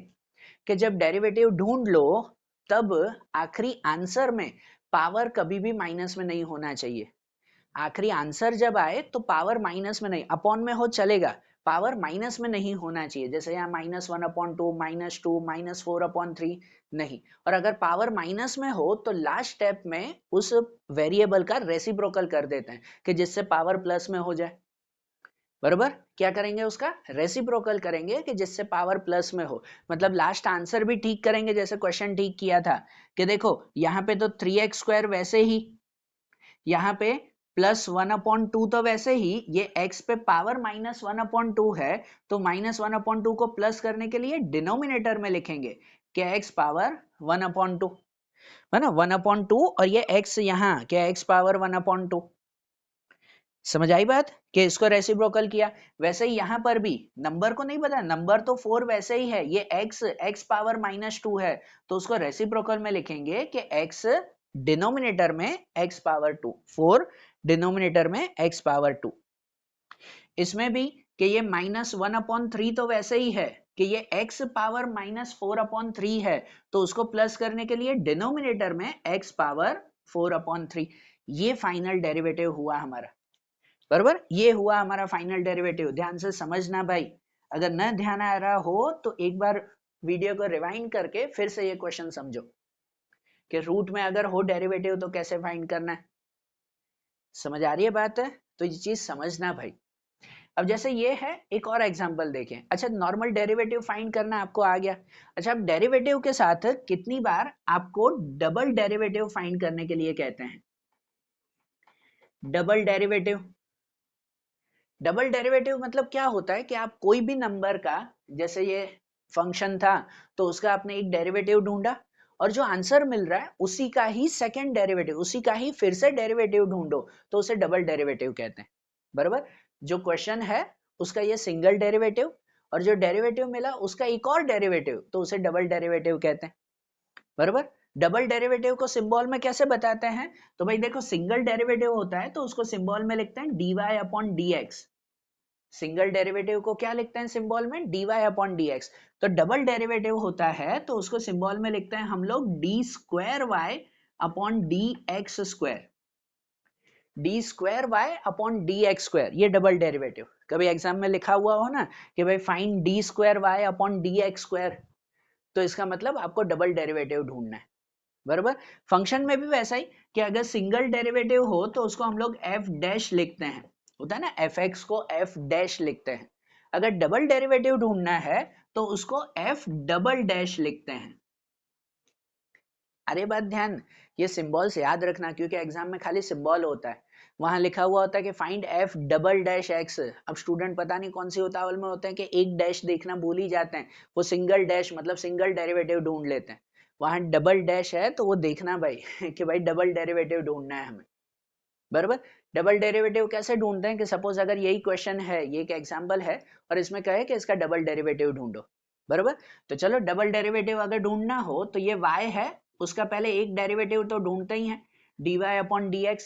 कि जब डेरिवेटिव ढूंढ लो तब आखिरी आंसर में पावर कभी भी माइनस में नहीं होना चाहिए। आखिरी आंसर जब आए तो पावर माइनस में नहीं, अपॉन में हो चलेगा, पावर माइनस में नहीं होना चाहिए, जैसे यहाँ -1/2, -2, -4/3 नहीं। और अगर पावर माइनस में हो तो लास्ट स्टेप में उस वेरिएबल का रेसिप्रोकल कर देते हैं कि जिससे पावर प्लस में हो जाए। बरोबर, क्या करेंगे, उसका रेसिप्रोकल करेंगे कि जिससे पावर प्लस में हो। मतलब लास्ट आंसर भी ठीक करेंगे, जैसे क्वेश्चन ठीक किया था कि देखो यहाँ पे तो 3x² वैसे ही, यहाँ पे +1/2 तो वैसे ही, ये x पे पावर -1/2 है, तो -1/2 को प्लस करने के लिए डिनोमिनेटर में लिखेंगे कि x पावर 1/2 है ना, 1/2, और ये x यहाँ क्या x पावर 1/2। समझ आई बात कि इसको रेसिप्रोकल किया। वैसे ही यहाँ पर भी नंबर को नहीं पता, नंबर तो 4 वैसे ही है, ये x पावर -2 है, तो उसको रेसिप्रोकल में लिखेंगे कि x डिनोमिनेटर में x पावर 2, 4 डिनोमिनेटर में x पावर 2। इसमें भी कि ये -1/3 तो वैसे ही है कि ये x पावर -4/3 है, तो उसको प्लस करने के लिए डिनोमिनेटर में x पावर 4/3। ये फाइनल डेरिवेटिव हुआ हमारा। बरोबर, ये हुआ हमारा फाइनल डेरिवेटिव। ध्यान से समझना भाई, अगर न ध्यान आ रहा हो तो एक बार वीडियो को रिवाइंड करके फिर से ये क्वेश्चन समझो कि रूट में अगर हो डेरिवेटिव तो कैसे फाइंड करना है। समझ आ रही है बात है? तो ये चीज समझना भाई। अब जैसे ये है, एक और एग्जांपल देखें। अच्छा, नॉर्मल डेरिवेटिव फाइंड करना आपको आ गया। अच्छा, अब डेरिवेटिव के साथ कितनी बार आपको डबल डेरिवेटिव फाइंड करने के लिए कहते हैं? डबल डेरिवेटिव, डबल डेरिवेटिव मतलब क्या होता है कि आप कोई भी नंबर का, जैसे ये फंक्शन था तो उसका आपने एक डेरिवेटिव ढूंढा, और जो आंसर मिल रहा है उसी का ही सेकंड डेरिवेटिव, उसी का ही फिर से डेरिवेटिव ढूंढो, तो उसे डबल डेरिवेटिव कहते हैं। बराबर, जो क्वेश्चन है उसका ये सिंगल डेरिवेटिव, और जो डेरिवेटिव मिला उसका एक और डेरिवेटिव, तो उसे डबल डेरिवेटिव कहते हैं। बराबर, डबल डेरिवेटिव को सिंबल में कैसे बताते हैं? तो भाई देखो, सिंगल डेरिवेटिव होता है तो उसको सिंबल में लिखते हैं dy/dx। सिंगल डेरिवेटिव को क्या लिखते हैं सिंबल में? dy/dx। तो डबल डेरिवेटिव होता है तो उसको सिंबल में लिखते हैं हम लोग d²y/dx²। d²y/dx², ये डबल डेरिवेटिव। कभी एग्जाम में लिखा हुआ हो ना कि भाई फाइंड d²y/dx², तो इसका मतलब आपको डबल डेरिवेटिव ढूंढना है। बराबर, फंक्शन में भी वैसा ही कि अगर सिंगल डेरिवेटिव हो तो उसको हम लोग f' लिखते हैं, होता है ना, fx को f' लिखते हैं। अगर डबल डेरिवेटिव ढूंढना है तो उसको f" लिखते हैं। अरे बात ध्यान, ये सिंबल्स याद रखना, क्योंकि एग्जाम में खाली सिंबल होता है, वहां लिखा हुआ होता है कि फाइंड f"x। अब स्टूडेंट पता नहीं कौन सी उतावल में होते हैं कि एक डैश देखना भूल ही जाते हैं, वो सिंगल डैश मतलब सिंगल डेरिवेटिव ढूंढ लेते हैं। वहां डबल डैश है तो वो देखना भाई कि भाई डबल डेरिवेटिव ढूंढना है हमें। बराबर, डबल डेरिवेटिव कैसे ढूंढते हैं कि सपोज अगर यही क्वेश्चन है, ये एक एग्जांपल है और इसमें कहे कि इसका डबल डेरिवेटिव ढूंढो। बराबर, तो चलो डबल डेरिवेटिव अगर ढूंढना हो तो ये y है, उसका पहले एक डेरिवेटिव तो ढूंढते ही है, dy/dx।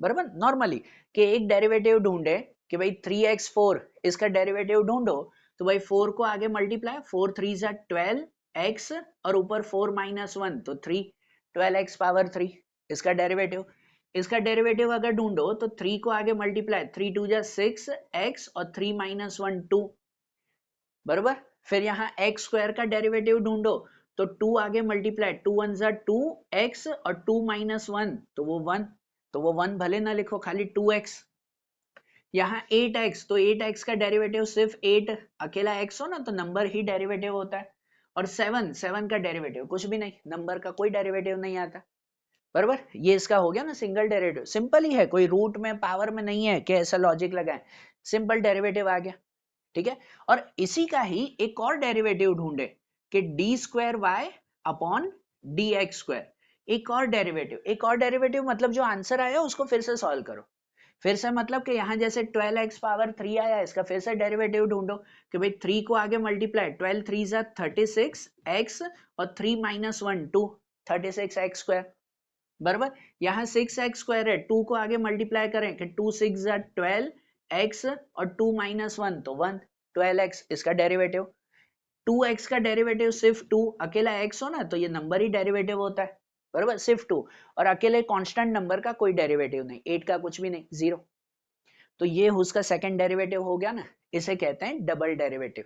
बराबर, नॉर्मली कि एक डेरिवेटिव ढूंढे कि भाई 3x4, इसका डेरिवेटिव ढूंढो, तो भाई 4 को आगे मल्टीप्लाई, 4 3 जा 12x, और ऊपर 4 - 1 तो 3, 12x पावर 3 इसका डेरिवेटिव। इसका डेरिवेटिव अगर ढूंढो तो 3 को आगे मल्टीप्लाई, 3 2 जा 6x, और 3 - 1 2। बराबर, फिर यहाँ x² का डेरिवेटिव ढूंढो तो 2 आगे मल्टीप्लाई, 2 1 जा 2x, और 2 - 1 तो वो 1, तो वो 1 भले ना लिखो, खाली 2x। यहाँ 8x, तो 8x का डेरिवेटिव सिर्फ 8, अकेला x हो ना तो नंबर ही डेरिवेटिव होता है। और 7 का डेरिवेटिव कुछ भी नहीं, नंबर का कोई डेरिवेटिव नहीं आता। बराबर, ये इसका हो गया ना सिंगल डेरिवेटिव, सिंपल ही है, कोई रूट में पावर में नहीं है कि ऐसा लॉजिक लगाएं, सिंपल डेरिवेटिव आ गया। ठीक है, और इसी का ही एक और डेरिवेटिव ढूंढे कि d²y/dx²। एक और डेरिवेटिव, एक और डेरिवेटिव मतलब जो आंसर आया उसको फिर से सॉल्व करो। फिर से मतलब कि यहाँ जैसे 12x पावर 3 आया, इसका फिर से डेरिवेटिव ढूंढो कि भाई 3 को आगे मल्टीप्लाई, 12 3 जा 36x, और 3 - 1 2, 36x²। बराबर, यहाँ 6x² है, 2 को आगे मल्टीप्लाई करें कि 2 6 जा 12x, और 2 - 1 तो 1, 12x इसका डेरिवेटिव। 2x का डेरिवेटिव सिर्फ 2, अकेला x हो ना तो ये नंबर ही डेरिवेटिव होता है। बराबर, सिर्फ 2, और अकेले कांस्टेंट नंबर का कोई डेरिवेटिव नहीं, 8 का कुछ भी नहीं, 0। तो ये उसका सेकंड डेरिवेटिव हो गया ना। इसे कहते हैं डबल डेरिवेटिव।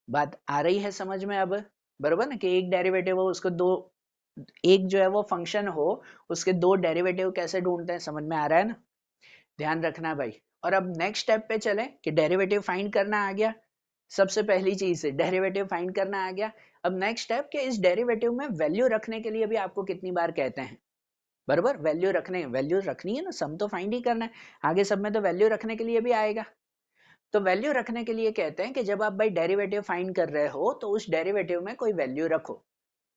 बात आ रही है समझ में अब? बरोबर ना, कि एक डेरिवेटिव हो उसको दो, एक जो है वो फंक्शन हो उसके दो डेरिवेटिव कैसे ढूंढते हैं, समझ में आ रहा है ना? ध्यान रखना भाई। और अब नेक्स्ट स्टेप पे चलें कि डेरिवेटिव फाइंड करना आ गया, सबसे पहली चीज है डेरिवेटिव फाइंड करना आ गया। अब नेक्स्ट स्टेप कि इस डेरिवेटिव में वैल्यू रखने के लिए भी आपको कितनी बार कहते हैं, बरोबर? वैल्यू रखनी है ना, सम तो फाइंड ही करना है, आगे सब में तो वैल्यू रखने के लिए भी आएगा। तो वैल्यू रखने के लिए कहते हैं कि जब आप भाई डेरिवेटिव फाइंड कर रहे हो तो उस डेरिवेटिव में कोई वैल्यू रखो,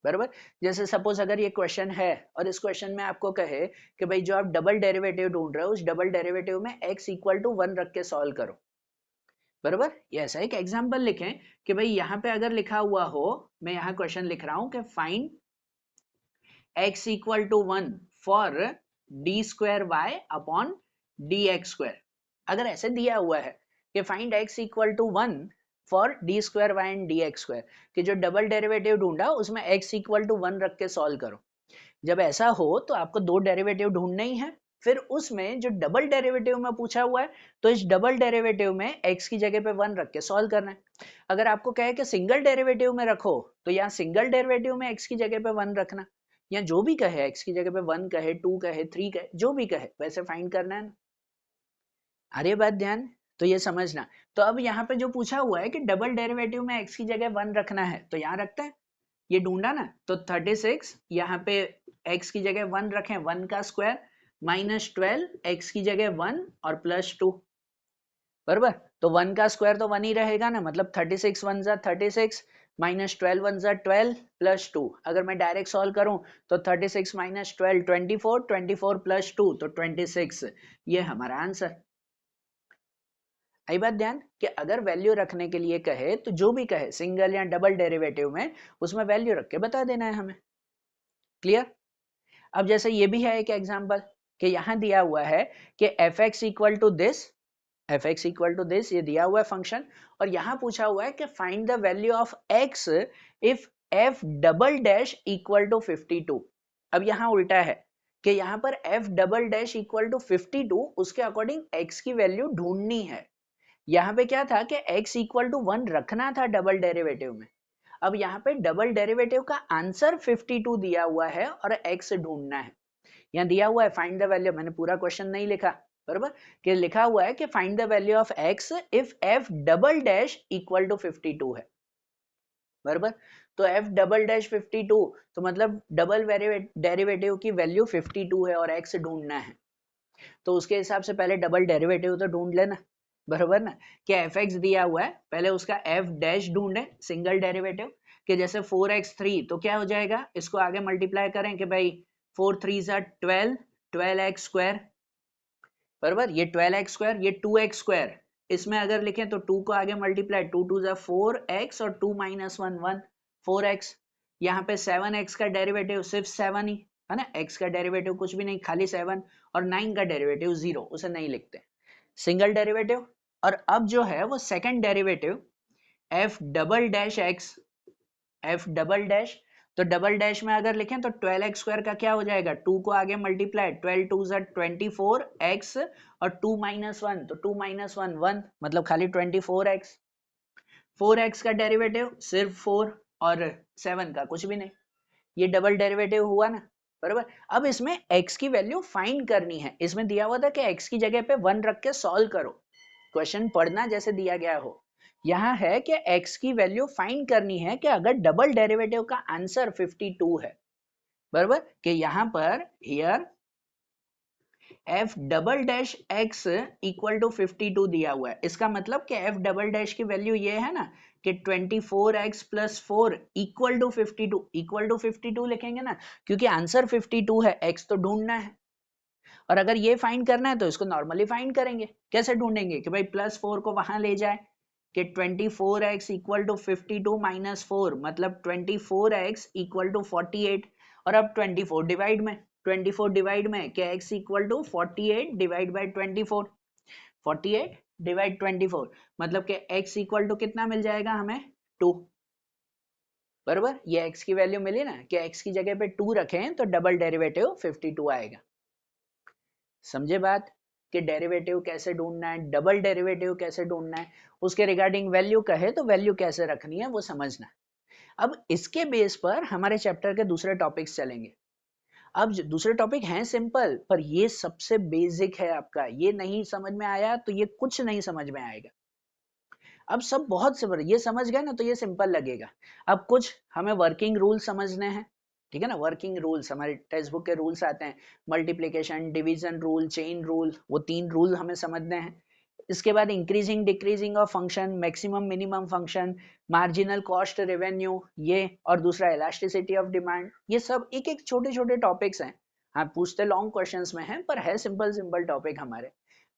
बरोबर? जैसे सपोज अगर ये क्वेश्चन है और इस क्वेश्चन में आपको कहे कि भाई जो आप डबल डेरिवेटिव ढूंढ रहे हो उस डबल डेरिवेटिव में x इक्वल टू 1 रख के सॉल्व करो, बरोबर? ये ऐसा एक एग्जांपल लिखें कि भाई यहाँ पे अगर लिखा हुआ हो, मैं यहाँ क्वेश्चन लिख रहा हूँ कि find x equal to 1 for D square Y upon D x square. अगर ऐसे दिया हुआ है कि find x equal to 1 for D square Y and D x square, कि जो डबल डेरिवेटिव ढूंढा उसमें x इक्वल टू 1 रख के सॉल्व करो। जब ऐसा हो तो आपको दो डेरिवेटिव ढूंढने ही है, फिर उसमें जो डबल डेरिवेटिव में पूछा हुआ है तो इस डबल डेरिवेटिव में x की जगह पे 1 रख के सॉल्व करना है। अगर आपको कहे कि सिंगल डेरिवेटिव में रखो तो यहाँ सिंगल डेरिवेटिव में x की जगह पे 1 रखना, या जो भी कहे x की जगह पे 1 कहे 2 कहे 3 कहे जो भी कहे वैसे फाइंड करना है ना। अरे बात ध्यान, तो ये समझना। तो अब यहाँ पे जो पूछा हुआ है कि डबल डेरिवेटिव में x की जगह 1 रखना है तो यहाँ रखते हैं, ये ढूंढा ना, तो 36 यहाँ पे x की जगह 1 रखें, 1 का स्क्वायर माइनस 12 x की जगह 1 और प्लस 2, बराबर? तो 1 का स्क्वायर तो 1 ही रहेगा ना, मतलब 36 1 जा 36 माइनस 12 1 जा 12 प्लस 2। अगर मैं डायरेक्ट सॉल्व करूं तो 36 माइनस 12 24, 24 प्लस 2 तो 26, ये हमारा आंसर। आई बात ध्यान कि अगर वैल्यू रखने के लिए कहे तो जो भी कहे सिंगल या डबल डेरिवेटिव में उसमें वैल्यू रख के बता देना है हमें। क्लियर? अब जैसे ये भी है एक एग्जांपल कि यहां दिया हुआ है कि F X equal to this, F X equal to this, ये दिया हुआ है फंक्शन, और यहां पूछा हुआ है कि find the value of X if F double dash equal to 52। अब यहां उल्टा है कि यहां पर F double dash equal to 52, उसके अकॉर्डिंग एक्स की वैल्यू ढूंढनी है। यहाँ पे क्या था कि x इक्वल टू 1 रखना था डबल डेरिवेटिव में। अब यहाँ पे डबल डेरिवेटिव का आंसर 52 दिया हुआ है और x ढूंढना है। यहाँ दिया हुआ है फाइंड द वैल्यू, मैंने पूरा क्वेश्चन नहीं लिखा, बरोबर? कि लिखा हुआ है कि find the value of x if f double dash equal to 52 है, बरोबर? तो f डबल डैश 52, तो मतलब डबल डेरिवेटिव की वैल्यू 52 है और x ढूंढना है। तो उसके हिसाब से पहले डबल डेरिवेटिव तो ढूंढ लेना, बरोबर ना? क्या एफ एक्स दिया हुआ है, पहले उसका एफ डैश ढूंढे सिंगल डेरिवेटिव, कि जैसे 4x3 तो क्या हो जाएगा, इसको आगे मल्टीप्लाई करें कि भाई 4 3 जा 12, 12x स्क्वायर, बरोबर? ये 12x स्क्वायर, ये 2x स्क्वायर, इसमें अगर लिखें तो 2 को आगे मल्टीप्लाई, 2 2 जा 4x और 2 माइनस 1 1, 4x। यहाँ पे 7x का डेरिवेटिव सिर्फ 7 ही है ना, x का डेरिवेटिव कुछ भी नहीं, खाली 7, और 9 का डेरिवेटिव 0, उसे नहीं लिखते, सिंगल डेरिवेटिव। और अब जो है वो second derivative f double dash x, f double dash, तो डबल डैश में अगर लिखें तो 12x स्क्वायर का क्या हो जाएगा, 2 को आगे मल्टीप्लाई, 12 2 जा 24x और 2 माइनस 1, तो 2 माइनस 1 1, मतलब खाली 24x। 4x का डेरिवेटिव सिर्फ 4 और 7 का कुछ भी नहीं, ये डबल डेरिवेटिव हुआ ना, बराबर? अब इसमें x की वैल्यू फाइंड करनी है, इसमें दिया हुआ था कि x की जगह पे 1 रख के सॉल्व करो, क्वेश्चन पढ़ना जैसे दिया गया हो। यहाँ है कि x की वैल्यू फाइंड करनी है कि अगर डबल डेरिवेटिव का आंसर 52 है, बराबर? कि यहाँ पर here f double dash x equal to 52 दिया हुआ है, इसका मतलब कि f डबल डैश की वैल्यू ये है ना कि 24x plus 4 equal to 52, equal to 52 लिखेंगे ना, क्योंकि आंसर 52 है, x तो ढूंढना है। और अगर ये फाइंड करना है तो इसको नॉर्मली फाइंड करेंगे, कैसे ढूंढेंगे कि भाई प्लस 4 को वहां ले जाए कि 24x इक्वल टू 52 माइनस 4, मतलब 24x इक्वल टू 48, और अब 24 डिवाइड में, 24 डिवाइड में क्या x equal to 48 divide by 24, 48 divide 24, मतलब कि x इक्वल टू कितना मिल जाएगा हमें, 2, बरोबर? ये x की वैल्यू मिली ना, कि x की जगह पे 2 रखें तो डबल डेरिवेटिव 52 आएगा। समझे बात? कि डेरिवेटिव कैसे ढूंढना है, डबल डेरिवेटिव कैसे ढूंढना है, उसके रिगार्डिंग वैल्यू कहे तो वैल्यू कैसे रखनी है वो समझना है। अब इसके बेस पर हमारे चैप्टर के दूसरे टॉपिक्स चलेंगे। अब दूसरे टॉपिक हैं सिंपल, पर ये सबसे बेसिक है आपका, ये नहीं समझ में आया तो ये कुछ नहीं समझ में आएगा। अब सब बहुत सिंपल, ये समझ गए ना तो ये सिंपल लगेगा। अब कुछ हमें वर्किंग रूल समझने हैं, ठीक है ना। वर्किंग रूल्स हमारे टेक्स्ट बुक के रूल्स आते हैं, multiplication, division rule, chain rule, वो 3 रूल हमें समझने हैं। इसके बाद increasing decreasing of function, maximum minimum function, marginal cost revenue, ये और दूसरा इलास्टिसिटी ऑफ डिमांड, ये सब एक एक छोटे छोटे टॉपिक्स हैं। हाँ पूछते लॉन्ग क्वेश्चंस में हैं, पर है सिंपल सिंपल टॉपिक हमारे।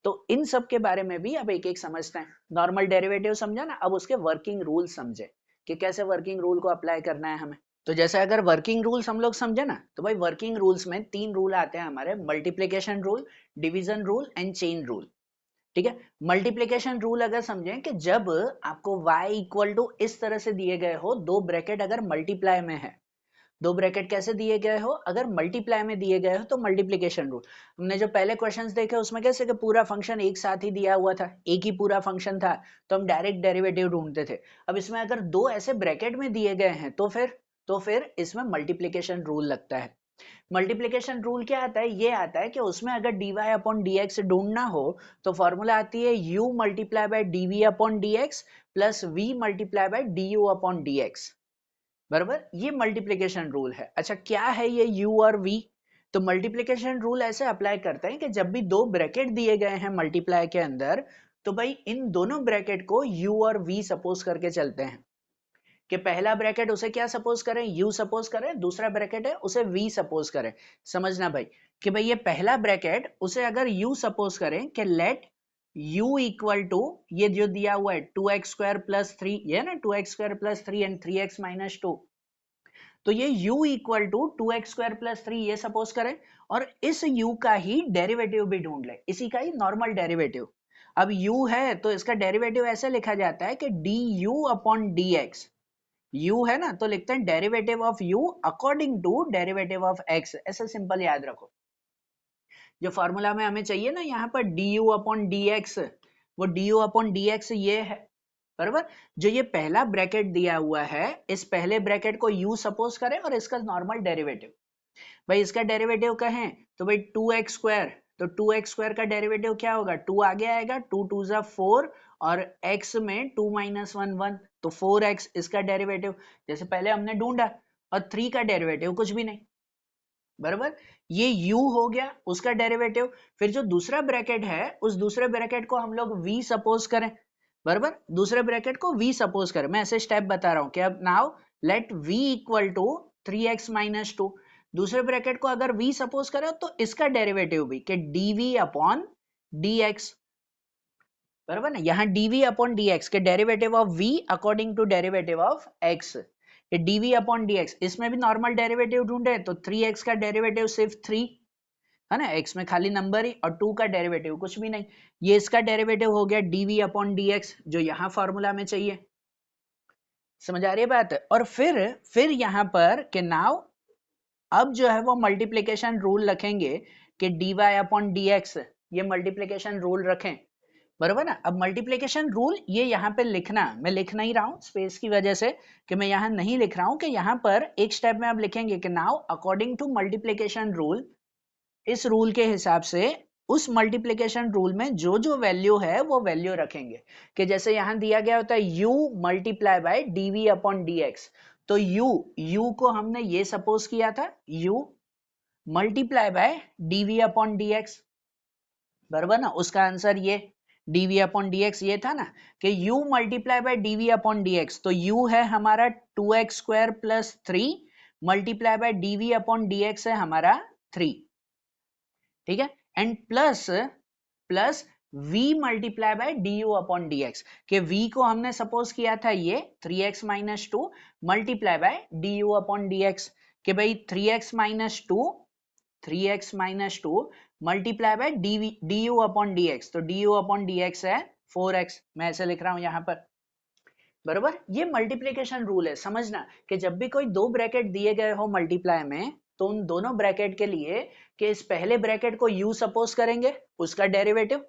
तो इन सब के बारे में भी अब एक एक समझते हैं। नॉर्मल डेरिवेटिव समझा ना, अब उसके वर्किंग रूल समझे कि कैसे वर्किंग रूल को अप्लाई करना है हमें। तो जैसे अगर वर्किंग रूल्स हम लोग समझे ना, तो भाई वर्किंग रूल्स में 3 रूल आते हैं हमारे, multiplication rule, division rule and chain rule. ठीक है, मल्टीप्लिकेशन रूल अगर समझें कि जब आपको y इक्वल टू इस तरह से दिए गए हो, दो ब्रैकेट अगर मल्टीप्लाई में है, दो ब्रैकेट कैसे दिए गए हो, अगर मल्टीप्लाई में दिए गए हो तो मल्टीप्लिकेशन रूल। हमने जो पहले क्वेश्चंस देखे उसमें कैसे कि पूरा फंक्शन एक साथ ही दिया हुआ था, एक ही पूरा फंक्शन था, तो हम डायरेक्ट डेरिवेटिव ढूंढते थे। अब इसमें अगर दो ऐसे ब्रैकेट में दिए गए हैं तो फिर इसमें मल्टीप्लिकेशन रूल लगता है। मल्टीप्लिकेशन रूल क्या आता है, ये आता है कि उसमें अगर dy अपॉन dx ढूंढना हो तो फॉर्मूला आती है u multiply by dv upon dx plus v multiply by du upon dx, बराबर। ये मल्टीप्लिकेशन रूल है। अच्छा क्या है ये u और v? तो मल्टीप्लिकेशन रूल ऐसे अप्लाई करते हैं कि जब भी दो ब्रैकेट दिए गए हैं मल्टीप्लाई के अंदर, तो भाई इन दोनों ब्रैकेट को u और v सपोज करके चलते हैं। कि पहला ब्रैकेट उसे क्या सपोज करें, u सपोज करें, दूसरा ब्रैकेट है उसे v सपोज करें। समझना भाई कि भाई ये पहला ब्रैकेट उसे अगर u सपोज करें कि लेट u इक्वल टू, ये जो दिया हुआ है 2x स्क्वायर प्लस 3, ये ना 2x square plus 3 and 3x minus 2, तो ये u equal to 2x square plus 3 ये सपोज करें, और इस u का ही डेरिवेटिव भी ढूंढ ले, इसी का ही नॉर्मल डेरिवेटिव। अब u है तो इसका डेरिवेटिव ऐसे लिखा जाता है कि du अपॉन dx, u है ना तो लिखते हैं derivative of u according to derivative of x, ऐसे सिंपल याद रखो। जो फॉर्मूला में हमें चाहिए ना यहाँ पर du अपॉन dx, वो du अपॉन dx ये है, बराबर। जो ये पहला ब्रैकेट दिया हुआ है, इस पहले ब्रैकेट को u सपोज करें और इसका नॉर्मल डेरिवेटिव, भाई इसका डेरिवेटिव कहें तो भाई 2x स्क्वायर, तो 2x स्क्वायर का डेरिवेटिव क्या होगा, 2 आगे आएगा, 2 2 जा 4 और x में 2 माइनस 1 1, तो 4x इसका डेरिवेटिव जैसे पहले हमने ढूंढा, और 3 का डेरिवेटिव कुछ भी नहीं, बराबर। ये u हो गया उसका डेरिवेटिव। फिर जो दूसरा ब्रैकेट है उस दूसरे ब्रैकेट को हम लोग v सपोज करें, बराबर। दूसरे ब्रैकेट को v सपोज करें, मैं ऐसे स्टेप बता रहा हूं कि अब now let v equal to 3x minus 2, दूसरे ब्रैकेट को अगर v सपोज करें तो इसका डेरिवेटिव भी कि dv अपॉन dx, बराबर ना। यहाँ dv अपॉन dx के derivative of v according to derivative of x, ये dv अपॉन dx, इसमें भी नॉर्मल डेरिवेटिव ढूंढे तो 3x का डेरिवेटिव सिर्फ 3 है ना, x में खाली नंबर ही, और 2 का डेरिवेटिव कुछ भी नहीं, ये इसका डेरिवेटिव हो गया dv अपॉन dx जो यहाँ फॉर्मूला में चाहिए। समझ आ रही है बात? और फिर यहाँ पर कि नाउ अब जो है वो मल्टीप्लिकेशन रूल रखेंगे कि dy अपॉन dx, ये मल्टीप्लिकेशन रूल रखें, बरोबर ना। अब मल्टीप्लिकेशन रूल ये यहाँ पे लिखना, मैं लिख नहीं रहा हूँ स्पेस की वजह से कि मैं यहाँ नहीं लिख रहा हूँ, कि यहाँ पर एक स्टेप में आप लिखेंगे कि now according to multiplication rule, इस रूल के हिसाब से उस मल्टीप्लिकेशन रूल में जो जो वैल्यू है वो वैल्यू रखेंगे। कि जैसे यहाँ दिया गया होता है u multiply by dv upon dx, तो u को हमने ये सपोज किया था u multiply by dv upon dx, बराबर ना। उसका आंसर ये dv अपॉन dx ये था ना, कि u multiply by dv upon dx, तो u है हमारा 2x square plus 3 multiply by dv upon dx है हमारा 3, ठीक है, and plus v multiply by du upon dx, के v को हमने सपोज किया था ये 3x minus 2 multiply by du upon dx, के भाई 3x minus 2 multiply by du upon dx, तो du अपॉन dx है 4x, मैं ऐसे लिख रहा हूं यहां पर, बरोबर। ये मल्टीप्लिकेशन रूल है, समझना कि जब भी कोई दो ब्रैकेट दिए गए हो मल्टीप्लाई में तो उन दोनों ब्रैकेट के लिए कि इस पहले ब्रैकेट को u सपोज करेंगे उसका डेरिवेटिव,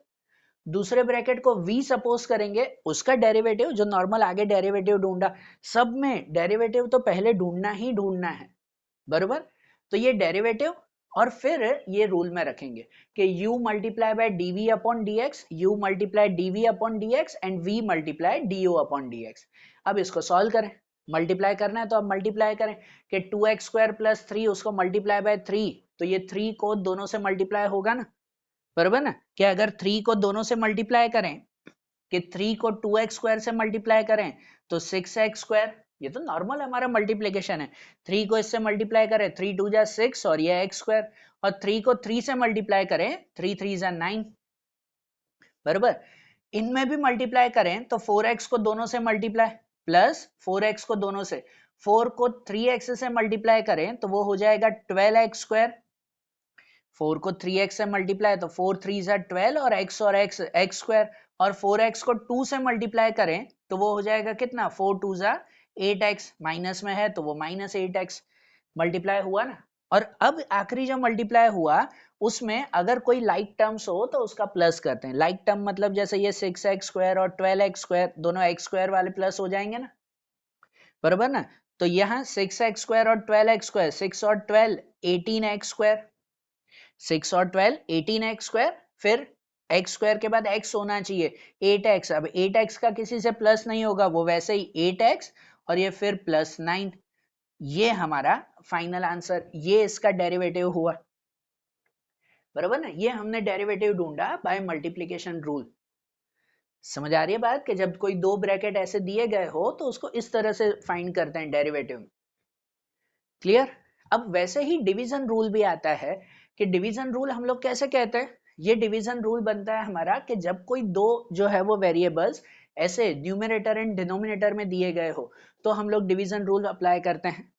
दूसरे ब्रैकेट को v सपोज करेंगे उसका डेरिवेटिव, जो नॉर्मल आगे डेरिवेटिव ढूंढा, सब में डेरिवेटिव तो पहले ढूंढना ही ढूंढना है, बरोबर। तो ये डेरिवेटिव और फिर ये रूल में रखेंगे कि u multiply by dv upon dx, u multiply dv upon dx and v multiply du upon dx। अब इसको सॉल्व करें, मल्टीप्लाई करना है तो अब मल्टीप्लाई करें कि 2x स्क्वायर प्लस 3 उसको मल्टीप्लाई बाय 3, तो ये 3 को दोनों से मल्टीप्लाई होगा ना, बराबर ना। कि अगर 3 को दोनों से मल्टीप्लाई करें, कि 3 को 2x स्क्वायर से मल्टीप्लाई करें तो 6x स्क्वायर, ये तो नॉर्मल हमारा मल्टीप्लिकेशन है। 3 को इससे मल्टीप्लाई करें 3 2 जा 6 और ये x स्क्वायर, और 3 को 3 से मल्टीप्लाई करें 3 3 जा 9, बराबर। इनमें भी मल्टीप्लाई करें तो 4x को दोनों से मल्टीप्लाई प्लस 4x को दोनों से, 4 को 3x से मल्टीप्लाई करें तो वो हो जाएगा 12x स्क्वायर, 4 को 3x से मल्टीप्लाई तो 4 3 जा 12 और x स्क्वायर, और 4x को 2 से मल्टीप्लाई करें तो वो हो जाएगा कितना 4 2 जा 8x, माइनस में है तो वो माइनस 8x, मल्टीप्लाई हुआ ना। और अब आखिरी जो मल्टीप्लाई हुआ उसमें अगर कोई लाइक टर्म्स हो तो उसका प्लस करते हैं। लाइक टर्म मतलब जैसे ये 6x स्क्वायर और 12x स्क्वायर दोनों x स्क्वायर वाले प्लस हो जाएंगे ना, बराबर ना। तो यहाँ 6x स्क्वायर और 12x स्क्वायर, 6 और 12 18x स्क्वायर, 6 और 12 18x स्क्वायर, फिर x स्क्वायर के बाद x होना चाहिए 8x। अब 8x का किसी से प्लस नहीं होगा, वो वैसे ही 8x और ये फिर प्लस 9, ये हमारा फाइनल आंसर, ये इसका डेरिवेटिव हुआ, बराबर ना। ये हमने डेरिवेटिव ढूंढा बाय मल्टीप्लिकेशन रूल। समझ आ रही है बात कि जब कोई दो ब्रैकेट ऐसे दिए गए हो तो उसको इस तरह से फाइंड करते हैं डेरिवेटिव, क्लियर। अब वैसे ही डिवीजन रूल भी आता है कि डिवीजन रूल हम लोग कैसे कहते हैं, ये डिवीजन रूल बनता है हमारा कि जब कोई दो जो है वो वेरिएबल्स ऐसे न्यूमरेटर एंड डिनोमिनेटर में दिए गए हो तो हम लोग डिवीजन रूल अप्लाई करते हैं,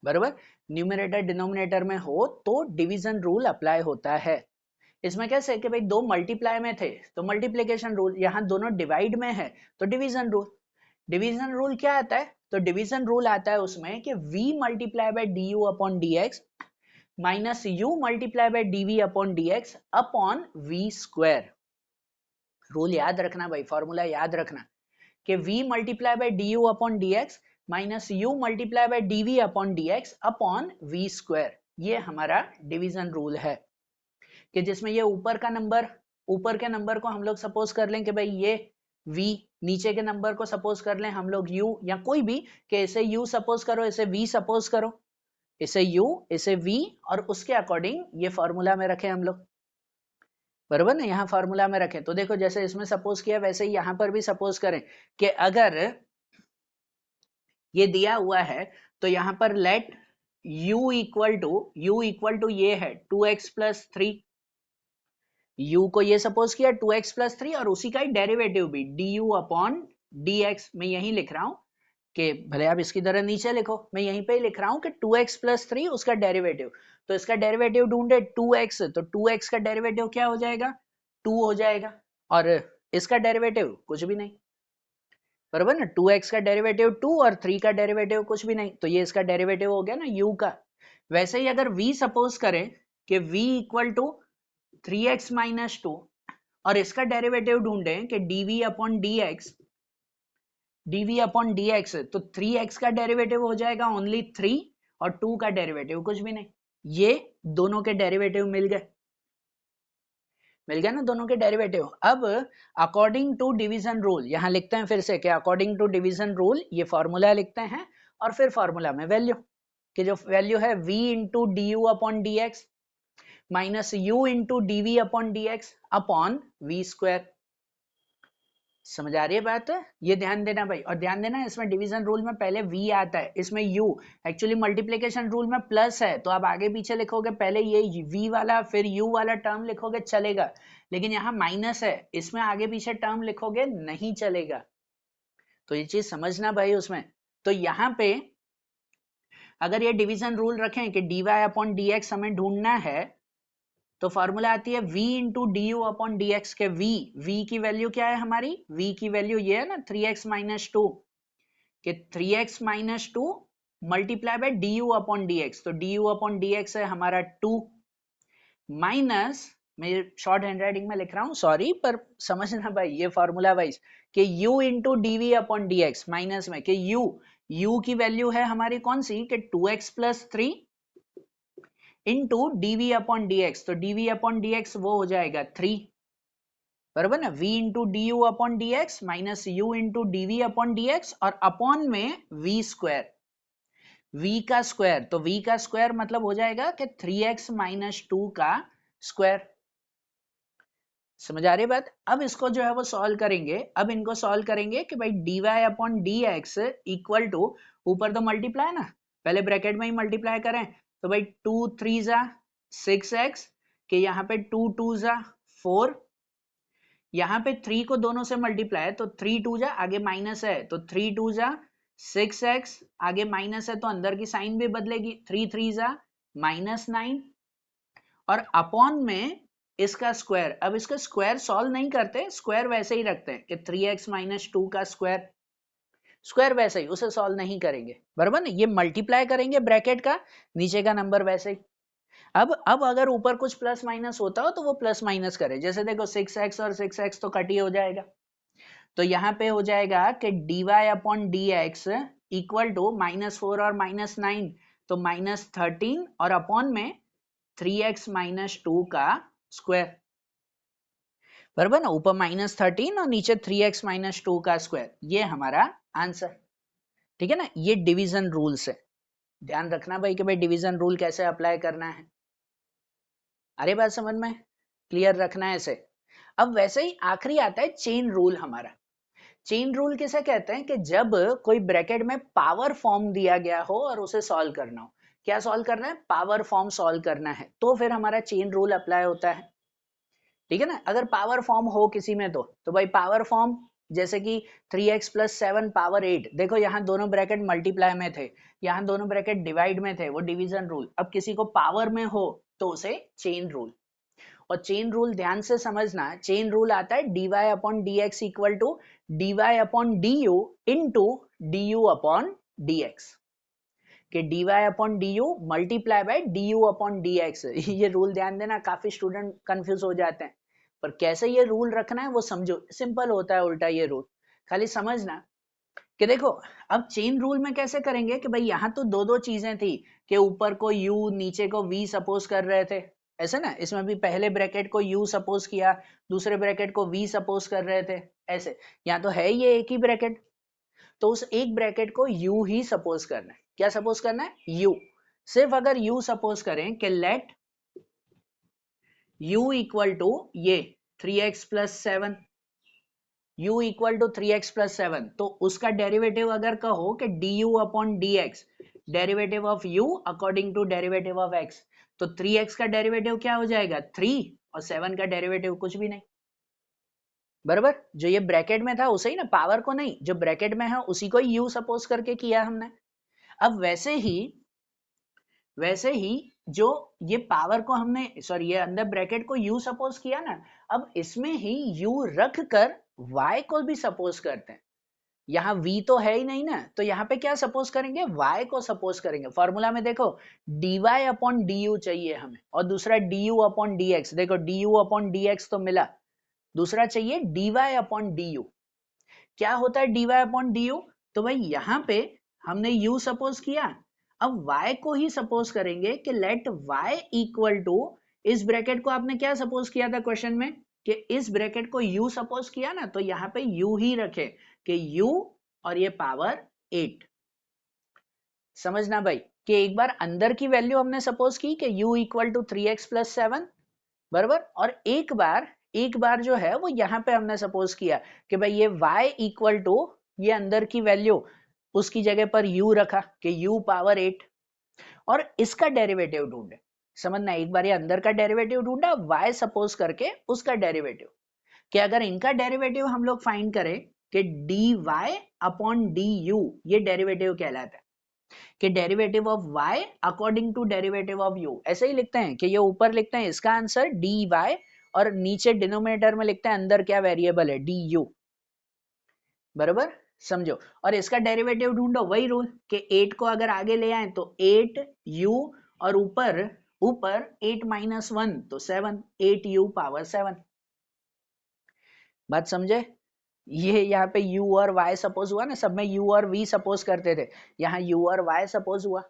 बराबर। न्यूमरेटर डिनोमिनेटर में हो तो डिवीजन रूल अप्लाई होता है। इसमें कैसे कि भाई दो मल्टीप्लाई में थे तो मल्टीप्लिकेशन रूल, यहाँ दोनों डिवाइड में है तो डिवीजन रूल। डिवीजन रूल क्या आता है, तो डिवीजन रूल आता है उसमें कि v multiply by D you upon D x minus U multiply by D we upon D x upon we square. Rule याद रखना भाई, फॉर्मूला याद रखना कि v multiply by D you upon D x minus U multiply by D we upon D x upon we square, ये हमारा division rule है। कि जिसमें ये ऊपर के नंबर को हम लोग सपोज कर लें कि भाई ये v, नीचे के नंबर को सपोज कर लें हम लोग u, या कोई भी कि इसे u सपोज करो, इसे v सपोज करो, इसे u इसे v, और उसके अकॉर्डिंग ये फॉर्मूला में रखें हम लोग, बराबर ना। यहाँ फॉर्मूला में रखें तो देखो जैसे इसमें सपोज किया वैसे ही यहाँ पर भी सपोज करें कि अगर ये दिया हुआ है तो यहाँ पर लेट u इक्वल टू ये है 2x प्लस 3, u को ये सपोज किया 2x प्लस 3 और उसी का ही डेरिवेटिव भी du अपॉन dx। मैं यही लिख रहा हूं कि भले आप इसकी तरह नीचे लिखो, मैं यहीं पे ही लिख रहा हूं कि 2x प्लस 3 उसका डेरिवेटिव, तो इसका डेरिवेटिव ढूंढे 2x, तो 2x का डेरिवेटिव क्या हो जाएगा 2 हो जाएगा, और इसका डेरिवेटिव कुछ भी नहीं, बराबर ना। 2x का डेरिवेटिव 2 और 3 का डेरिवेटिव कुछ भी नहीं, तो ये इसका डेरिवेटिव हो गया ना u का। वैसे ही अगर v सपोज करें कि v equal to 3x minus 2 और इसका डेरिवेटिव ढूंढें कि dv अपॉन dx, तो 3x का डेरिवेटिव हो जाएगा ओनली 3 और 2 का डेरिवेटिव कुछ भी नहीं, ये दोनों के डेरिवेटिव मिल गया ना दोनों के डेरिवेटिव। अब अकॉर्डिंग टू डिवीजन रूल यहाँ लिखते हैं फिर से कि अकॉर्डिंग टू डिवीजन रूल ये फॉर्मूला लिखते हैं और फिर फॉर्मूला में वैल्यू, कि जो वैल्यू है v into d you upon D x minus u into d we upon D x upon we square. समझ आ रही है बात, ये ध्यान देना भाई। और ध्यान देना इसमें डिवीजन रूल में पहले v आता है, इसमें u, एक्चुअली मल्टीप्लिकेशन रूल में प्लस है तो आप आगे पीछे लिखोगे पहले ये v वाला फिर u वाला टर्म लिखोगे चलेगा, लेकिन यहाँ माइनस है इसमें आगे पीछे टर्म लिखोगे नहीं चलेगा, तो ये चीज समझना भाई उसमें। तो यहाँ पे अगर ये डिवीजन रूल रखें कि dy अपॉन dx हमें ढूंढना है तो फॉर्मूला आती है v into d you upon D x के v की वैल्यू क्या है हमारी, v की वैल्यू ये है ना 3x माइनस 2, कि 3x minus 2 multiply by D you upon D x, तो d you upon D x है हमारा 2 माइनस, मैं शॉर्ट हैंड राइटिंग में लिख रहा हूं सॉरी, पर समझना भाई ये फॉर्मूला वाइज कि u into d we upon D x minus में कि u की वैल्यू है हमारी कौन सी कि 2x plus 3 into d we upon D x, तो d we upon D x वो हो जाएगा 3, बराबर ना, v into d you upon D x minus u into d we upon D x और अपॉन में v स्क्वायर, v का square, तो v का स्क्वायर मतलब हो जाएगा कि 3x माइनस 2 का स्क्वायर। समझ आ रही बात? अब इसको जो है वो सॉल्व करेंगे, अब इनको सॉल्व करेंगे कि भाई dy upon dx equal to, ऊपर तो मल्टीप्लाई ना, पहले ब्रैकेट में ही मल्टीप्लाई करें, तो भाई 2 3 जा 6x के यहाँ पे 2 2 जा 4, यहाँ पे 3 को दोनों से मल्टीप्लाई, तो 3 2 जा आगे माइनस है तो 3 2 जा 6x, आगे माइनस है तो अंदर की साइन भी बदलेगी, 3 3 जा -9 और अपॉन में इसका स्क्वायर। अब इसका स्क्वायर सॉल्व नहीं करते, स्क्वायर वैसे ही रखते हैं कि 3x माइनस 2 का स्क्वायर, स्क्वायर वैसे ही, उसे सॉल्व नहीं करेंगे, बराबर ना, ये मल्टीप्लाई करेंगे ब्रैकेट का, नीचे का नंबर वैसे ही। अब अगर ऊपर कुछ प्लस माइनस होता हो तो वो प्लस माइनस करे, जैसे देखो 6x और 6x तो कट ही हो जाएगा, तो यहाँ पे हो जाएगा कि dy upon D x equal to -4 और -9 तो -13 और अपॉन में 3x माइनस 2 का स्क्वायर, बराबर ना, ऊपर -13 और नीचे 3x माइनस 2 का स्क्वायर, ये हमारा आंसर। ठीक है ना, ये डिवीजन रूल से ध्यान रखना भाई कि भाई डिवीजन रूल कैसे अप्लाई करना है। अरे बात समझ में, क्लियर रखना है इसे। अब वैसे ही आखिरी आता है चेन रूल हमारा। चेन रूल किसे कहते हैं कि जब कोई ब्रैकेट में पावर फॉर्म दिया गया हो और उसे सॉल्व करना हो, क्या सॉल्व करना है, पावर फॉर्म सॉल्व करना है, तो फिर हमारा चेन रूल अप्लाई होता है। ठीक है ना, अगर पावर फॉर्म हो किसी में तो भाई पावर फॉर्म जैसे कि 3x प्लस 7 पावर 8, देखो यहाँ दोनों ब्रैकेट मल्टीप्लाई में थे, यहाँ दोनों ब्रैकेट डिवाइड में थे, वो डिवीजन रूल। अब किसी को पावर में हो तो उसे चेन रूल, और चेन रूल ध्यान से समझना, चेन रूल आता है dy upon D x equal to dy upon d u into d you upon D x, कि dy upon d u multiply by D you upon D x. ये rule ध्यान देना, काफी स्टूडेंट कंफ्यूज हो जाते हैं, पर कैसे ये रूल रखना है वो समझो, सिंपल होता है उल्टा ये रूल, खाली समझना कि देखो अब चेन रूल में कैसे करेंगे कि भाई यहाँ तो दो दो चीजें थी कि ऊपर को u नीचे को v सपोज कर रहे थे, ऐसे ना, इसमें भी पहले ब्रैकेट को u सपोज किया, दूसरे ब्रैकेट को v सपोज कर रहे थे, ऐसे यहाँ तो है ये एक ही ब्रैकेट, तो उस एक ब्रैकेट को u ही सपोज करना है। क्या सपोज करना है, u। सिर्फ अगर u सपोज करें कि लेट u इक्वल टू ये 3x plus 7, u equal to 3x plus 7, तो उसका डेरिवेटिव अगर कहो कि du upon dx, derivative of u according to derivative of x, तो 3x का डेरिवेटिव क्या हो जाएगा 3 और 7 का डेरिवेटिव कुछ भी नहीं, बराबर, जो ये ब्रैकेट में था उसे ही ना, पावर को नहीं, जो ब्रैकेट में है उसी को u सपोज करके किया हमने। अब वैसे ही जो ये पावर को हमने, सॉरी ये अंदर ब्रैकेट को u सपोज किया ना, अब इसमें ही u रख कर y को भी सपोज करते हैं। यहाँ v तो है ही नहीं ना, तो यहाँ पे क्या सपोज करेंगे, y को सपोज करेंगे। फॉर्मूला में देखो dy अपॉन du चाहिए हमें, और दूसरा du अपॉन dx, देखो du अपॉन dx तो मिला, दूसरा चाहिए dy अपॉन du। क्या होता है dy अपॉन du, तो भाई यहाँ पे हमने u सपोज किया, अब y को ही सपोज करेंगे कि लेट y इक्वल टू, इस ब्रैकेट को आपने क्या सपोज किया था क्वेश्चन में कि इस ब्रैकेट को u सपोज किया ना, तो यहाँ पे u ही रखे कि u और ये पावर 8। समझना भाई कि एक बार अंदर की वैल्यू हमने सपोज की कि u equal to 3x plus 7, बराबर, और एक बार जो है वो यहाँ पे हमने सपोज किया कि भाई ये y इक्वल टू ये अंदर की वैल्यू, उसकी जगह पर u रखा कि u पावर 8, और इसका डेरिवेटिव ढूंढे। समझना, एक बार ये अंदर का डेरिवेटिव ढूंढा, y सपोज करके उसका डेरिवेटिव, कि अगर इनका डेरिवेटिव हम लोग फाइंड करें कि dy अपॉन du, ये डेरिवेटिव कहलाता है कि derivative of y according to derivative of u, ऐसे ही लिखते हैं कि ये ऊपर लिखते हैं इसका आंसर dy और नीचे डिनोमिनेटर में लिखते हैं अंदर क्या वेरिएबल है du, बराबर। समझो। और इसका डेरिवेटिव ढूंढो, वही रूल कि 8 को अगर आगे ले आए तो 8u और ऊपर ऊपर 8 माइनस 1 तो 7, 8u पावर 7। बात समझे? ये यहाँ पे u और y सपोज हुआ ना, सब में u और v सपोज करते थे, यहाँ u और y सपोज हुआ।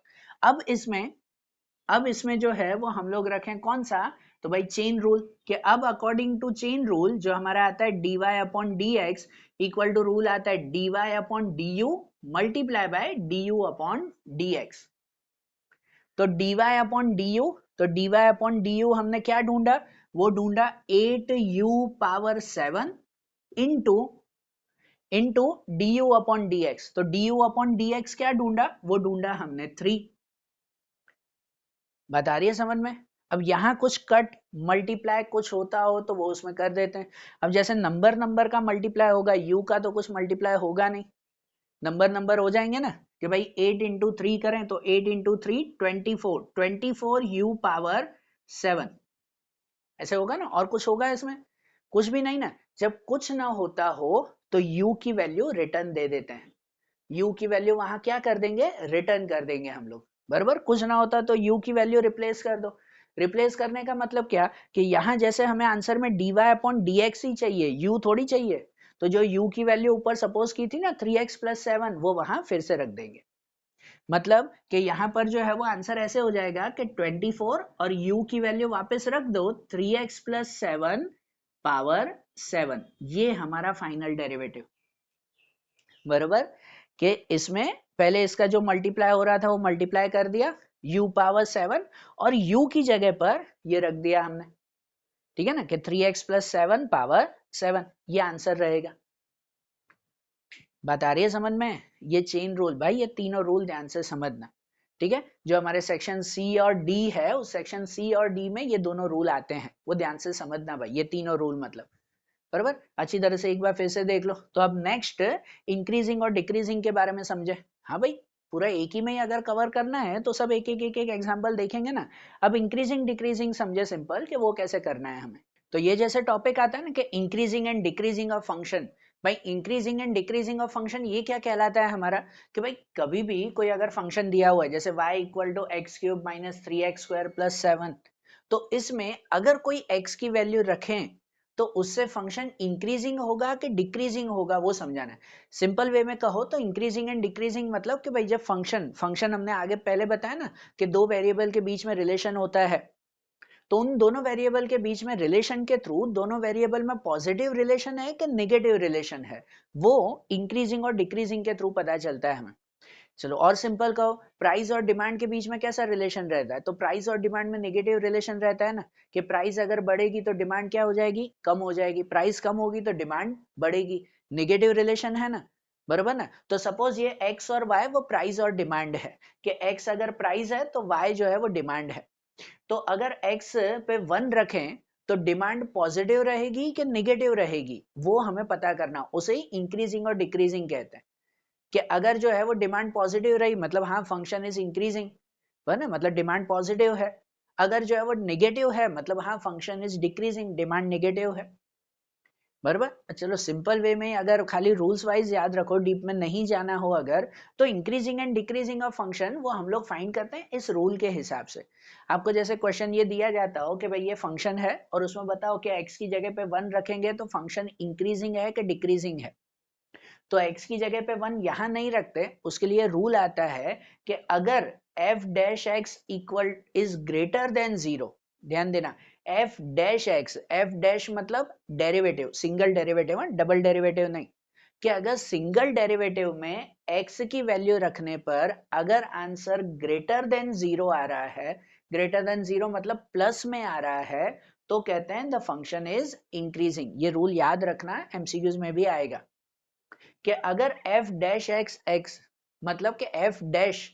अब इसमें जो है वो हम लोग रखें कौन सा, तो भाई चेन रूल, कि अब अकॉर्डिंग टू चेन रूल जो हमारा आता है dy upon dx equal to rule आता है dy upon du multiply by du upon dx। तो dy अपॉन du, तो dy अपॉन du हमने क्या ढूंढा, वो ढूंढा 8u power 7 into du upon dx। तो du अपॉन dx क्या ढूंढा, वो ढूंढा हमने 3। बता रही है समझ में? अब यहाँ कुछ कट मल्टीप्लाई कुछ होता हो तो वो उसमें कर देते हैं। अब जैसे नंबर का मल्टीप्लाई होगा, u का तो कुछ मल्टीप्लाई होगा नहीं, नंबर हो जाएंगे ना, कि भाई 8 इंटू 3 करें तो 8 इंटू 3 24 u पावर 7 ऐसे होगा ना। और कुछ होगा इसमें? कुछ भी नहीं ना। जब कुछ ना होता हो तो u की वैल्यू रिटर्न दे देते हैं, u की वैल्यू वहां क्या कर देंगे, रिटर्न कर देंगे हम लोग, बराबर। कुछ ना होता तो u की वैल्यू रिप्लेस कर दो। रिप्लेस करने का मतलब क्या, कि यहां जैसे हमें आंसर में dy अपॉन dx ही चाहिए, u थोड़ी चाहिए, तो जो u की वैल्यू ऊपर सपोज की थी ना 3x प्लस 7 वो वहां फिर से रख देंगे। मतलब कि यहाँ पर जो है वो आंसर ऐसे हो जाएगा कि 24 और u की वैल्यू वापस रख दो 3x प्लस 7 पावर 7, ये हमारा फाइनल डेरिवेटिव, बराबर। कि इसमें पहले इसका जो मल्टीप्लाई हो रहा था वो मल्टीप्लाई कर दिया u पावर 7 और u की जगह पर ये रख दिया हमने, ठीक है ना, कि 3x प्लस 7 पावर 7, ये आंसर रहेगा। बात आ रही है समझ में? ये चेन रूल भाई, ये तीनों रूल ध्यान से समझना, ठीक है। जो हमारे सेक्शन सी और डी है, उस सेक्शन सी और डी में ये दोनों रूल आते हैं, वो ध्यान से समझना भाई, ये तीनों रूल मतलब, बराबर। अच्छी तरह से एक बार फिर से देख लो। तो अब नेक्स्ट इंक्रीजिंग और डिक्रीजिंग के बारे में समझे। हाँ भाई, पूरा एक ही में ही अगर कवर करना है तो सब एक एक एग्जांपल देखेंगे ना। अब इंक्रीजिंग डिक्रीजिंग समझे सिंपल, कि वो कैसे करना है हमें। तो ये जैसे टॉपिक आता है ना कि increasing and decreasing of function, भाई increasing and decreasing of function ये क्या कहलाता है हमारा, कि भाई कभी भी कोई अगर फंक्शन दिया हुआ है जैसे y equal to x cube minus 3x square plus 7, तो इसमें अगर कोई x की वैल्यू रखें तो उससे फंक्शन इंक्रीजिंग होगा कि डिक्रीजिंग होगा, वो समझाना है। सिंपल वे में कहो तो इंक्रीजिंग एंड डिक्रीजिंग मतलब कि भाई जब फंक्शन हमने आगे पहले बताया ना कि दो वेरिएबल के बीच में रिलेशन होता है, तो उन दोनों वेरिएबल के बीच में रिलेशन के थ्रू दोनों वेरिएबल में पॉजिटिव रिलेशन है कि नेगेटिव रिलेशन है, वो इंक्रीजिंग और डिक्रीजिंग के थ्रू पता चलता है हमें। चलो और सिंपल कहो, प्राइस और डिमांड के बीच में कैसा रिलेशन रहता है, तो प्राइस और डिमांड में नेगेटिव रिलेशन रहता है ना, कि प्राइस अगर बढ़ेगी तो डिमांड क्या हो जाएगी, कम हो जाएगी, प्राइस कम होगी तो डिमांड बढ़ेगी, नेगेटिव रिलेशन है ना, बराबर ना। तो सपोज ये x और y वो प्राइस और डिमांड है, कि x अगर प्राइस है तो y जो है वो डिमांड है। तो अगर x पे 1 रखें तो डिमांड पॉजिटिव रहेगी कि नेगेटिव रहेगी, वो हमें पता करना, उसे ही इंक्रीजिंग और डिक्रीजिंग कहते हैं। कि अगर जो है वो डिमांड पॉजिटिव रही मतलब हाँ फंक्शन इज इंक्रीजिंग, है ना, मतलब डिमांड पॉजिटिव है। अगर जो है वो नेगेटिव है मतलब हाँ function is decreasing, demand negative है, बराबर। चलो सिंपल वे में अगर खाली रूल्स वाइज याद रखो, डीप में नहीं जाना हो अगर, तो increasing and decreasing of function वो हम लोग फाइंड करते हैं इस रूल के हिसाब से। आपको जैसे क्वेश्चन ये दिया जाता हो कि भाई ये फंक्शन है और उसमें बताओ कि x की जगह पे 1 रखेंगे तो फंक्शन इंक्रीजिंग है कि डिक्रीजिंग है, तो x की जगह पे 1 यहां नहीं रखते, उसके लिए रूल आता है कि अगर f dash x equal is greater than 0, ध्यान देना, f डैश मतलब derivative, single derivative, double derivative नहीं, कि अगर सिंगल डेरिवेटिव में x की वैल्यू रखने पर अगर आंसर ग्रेटर देन 0 आ रहा है, ग्रेटर देन 0 मतलब प्लस में आ रहा है, तो कहते हैं द फंक्शन इज इंक्रीजिंग। ये रूल याद रखना, एमसीक्यूज में भी आएगा कि अगर f डैश एक्स एक्स मतलब कि f डैश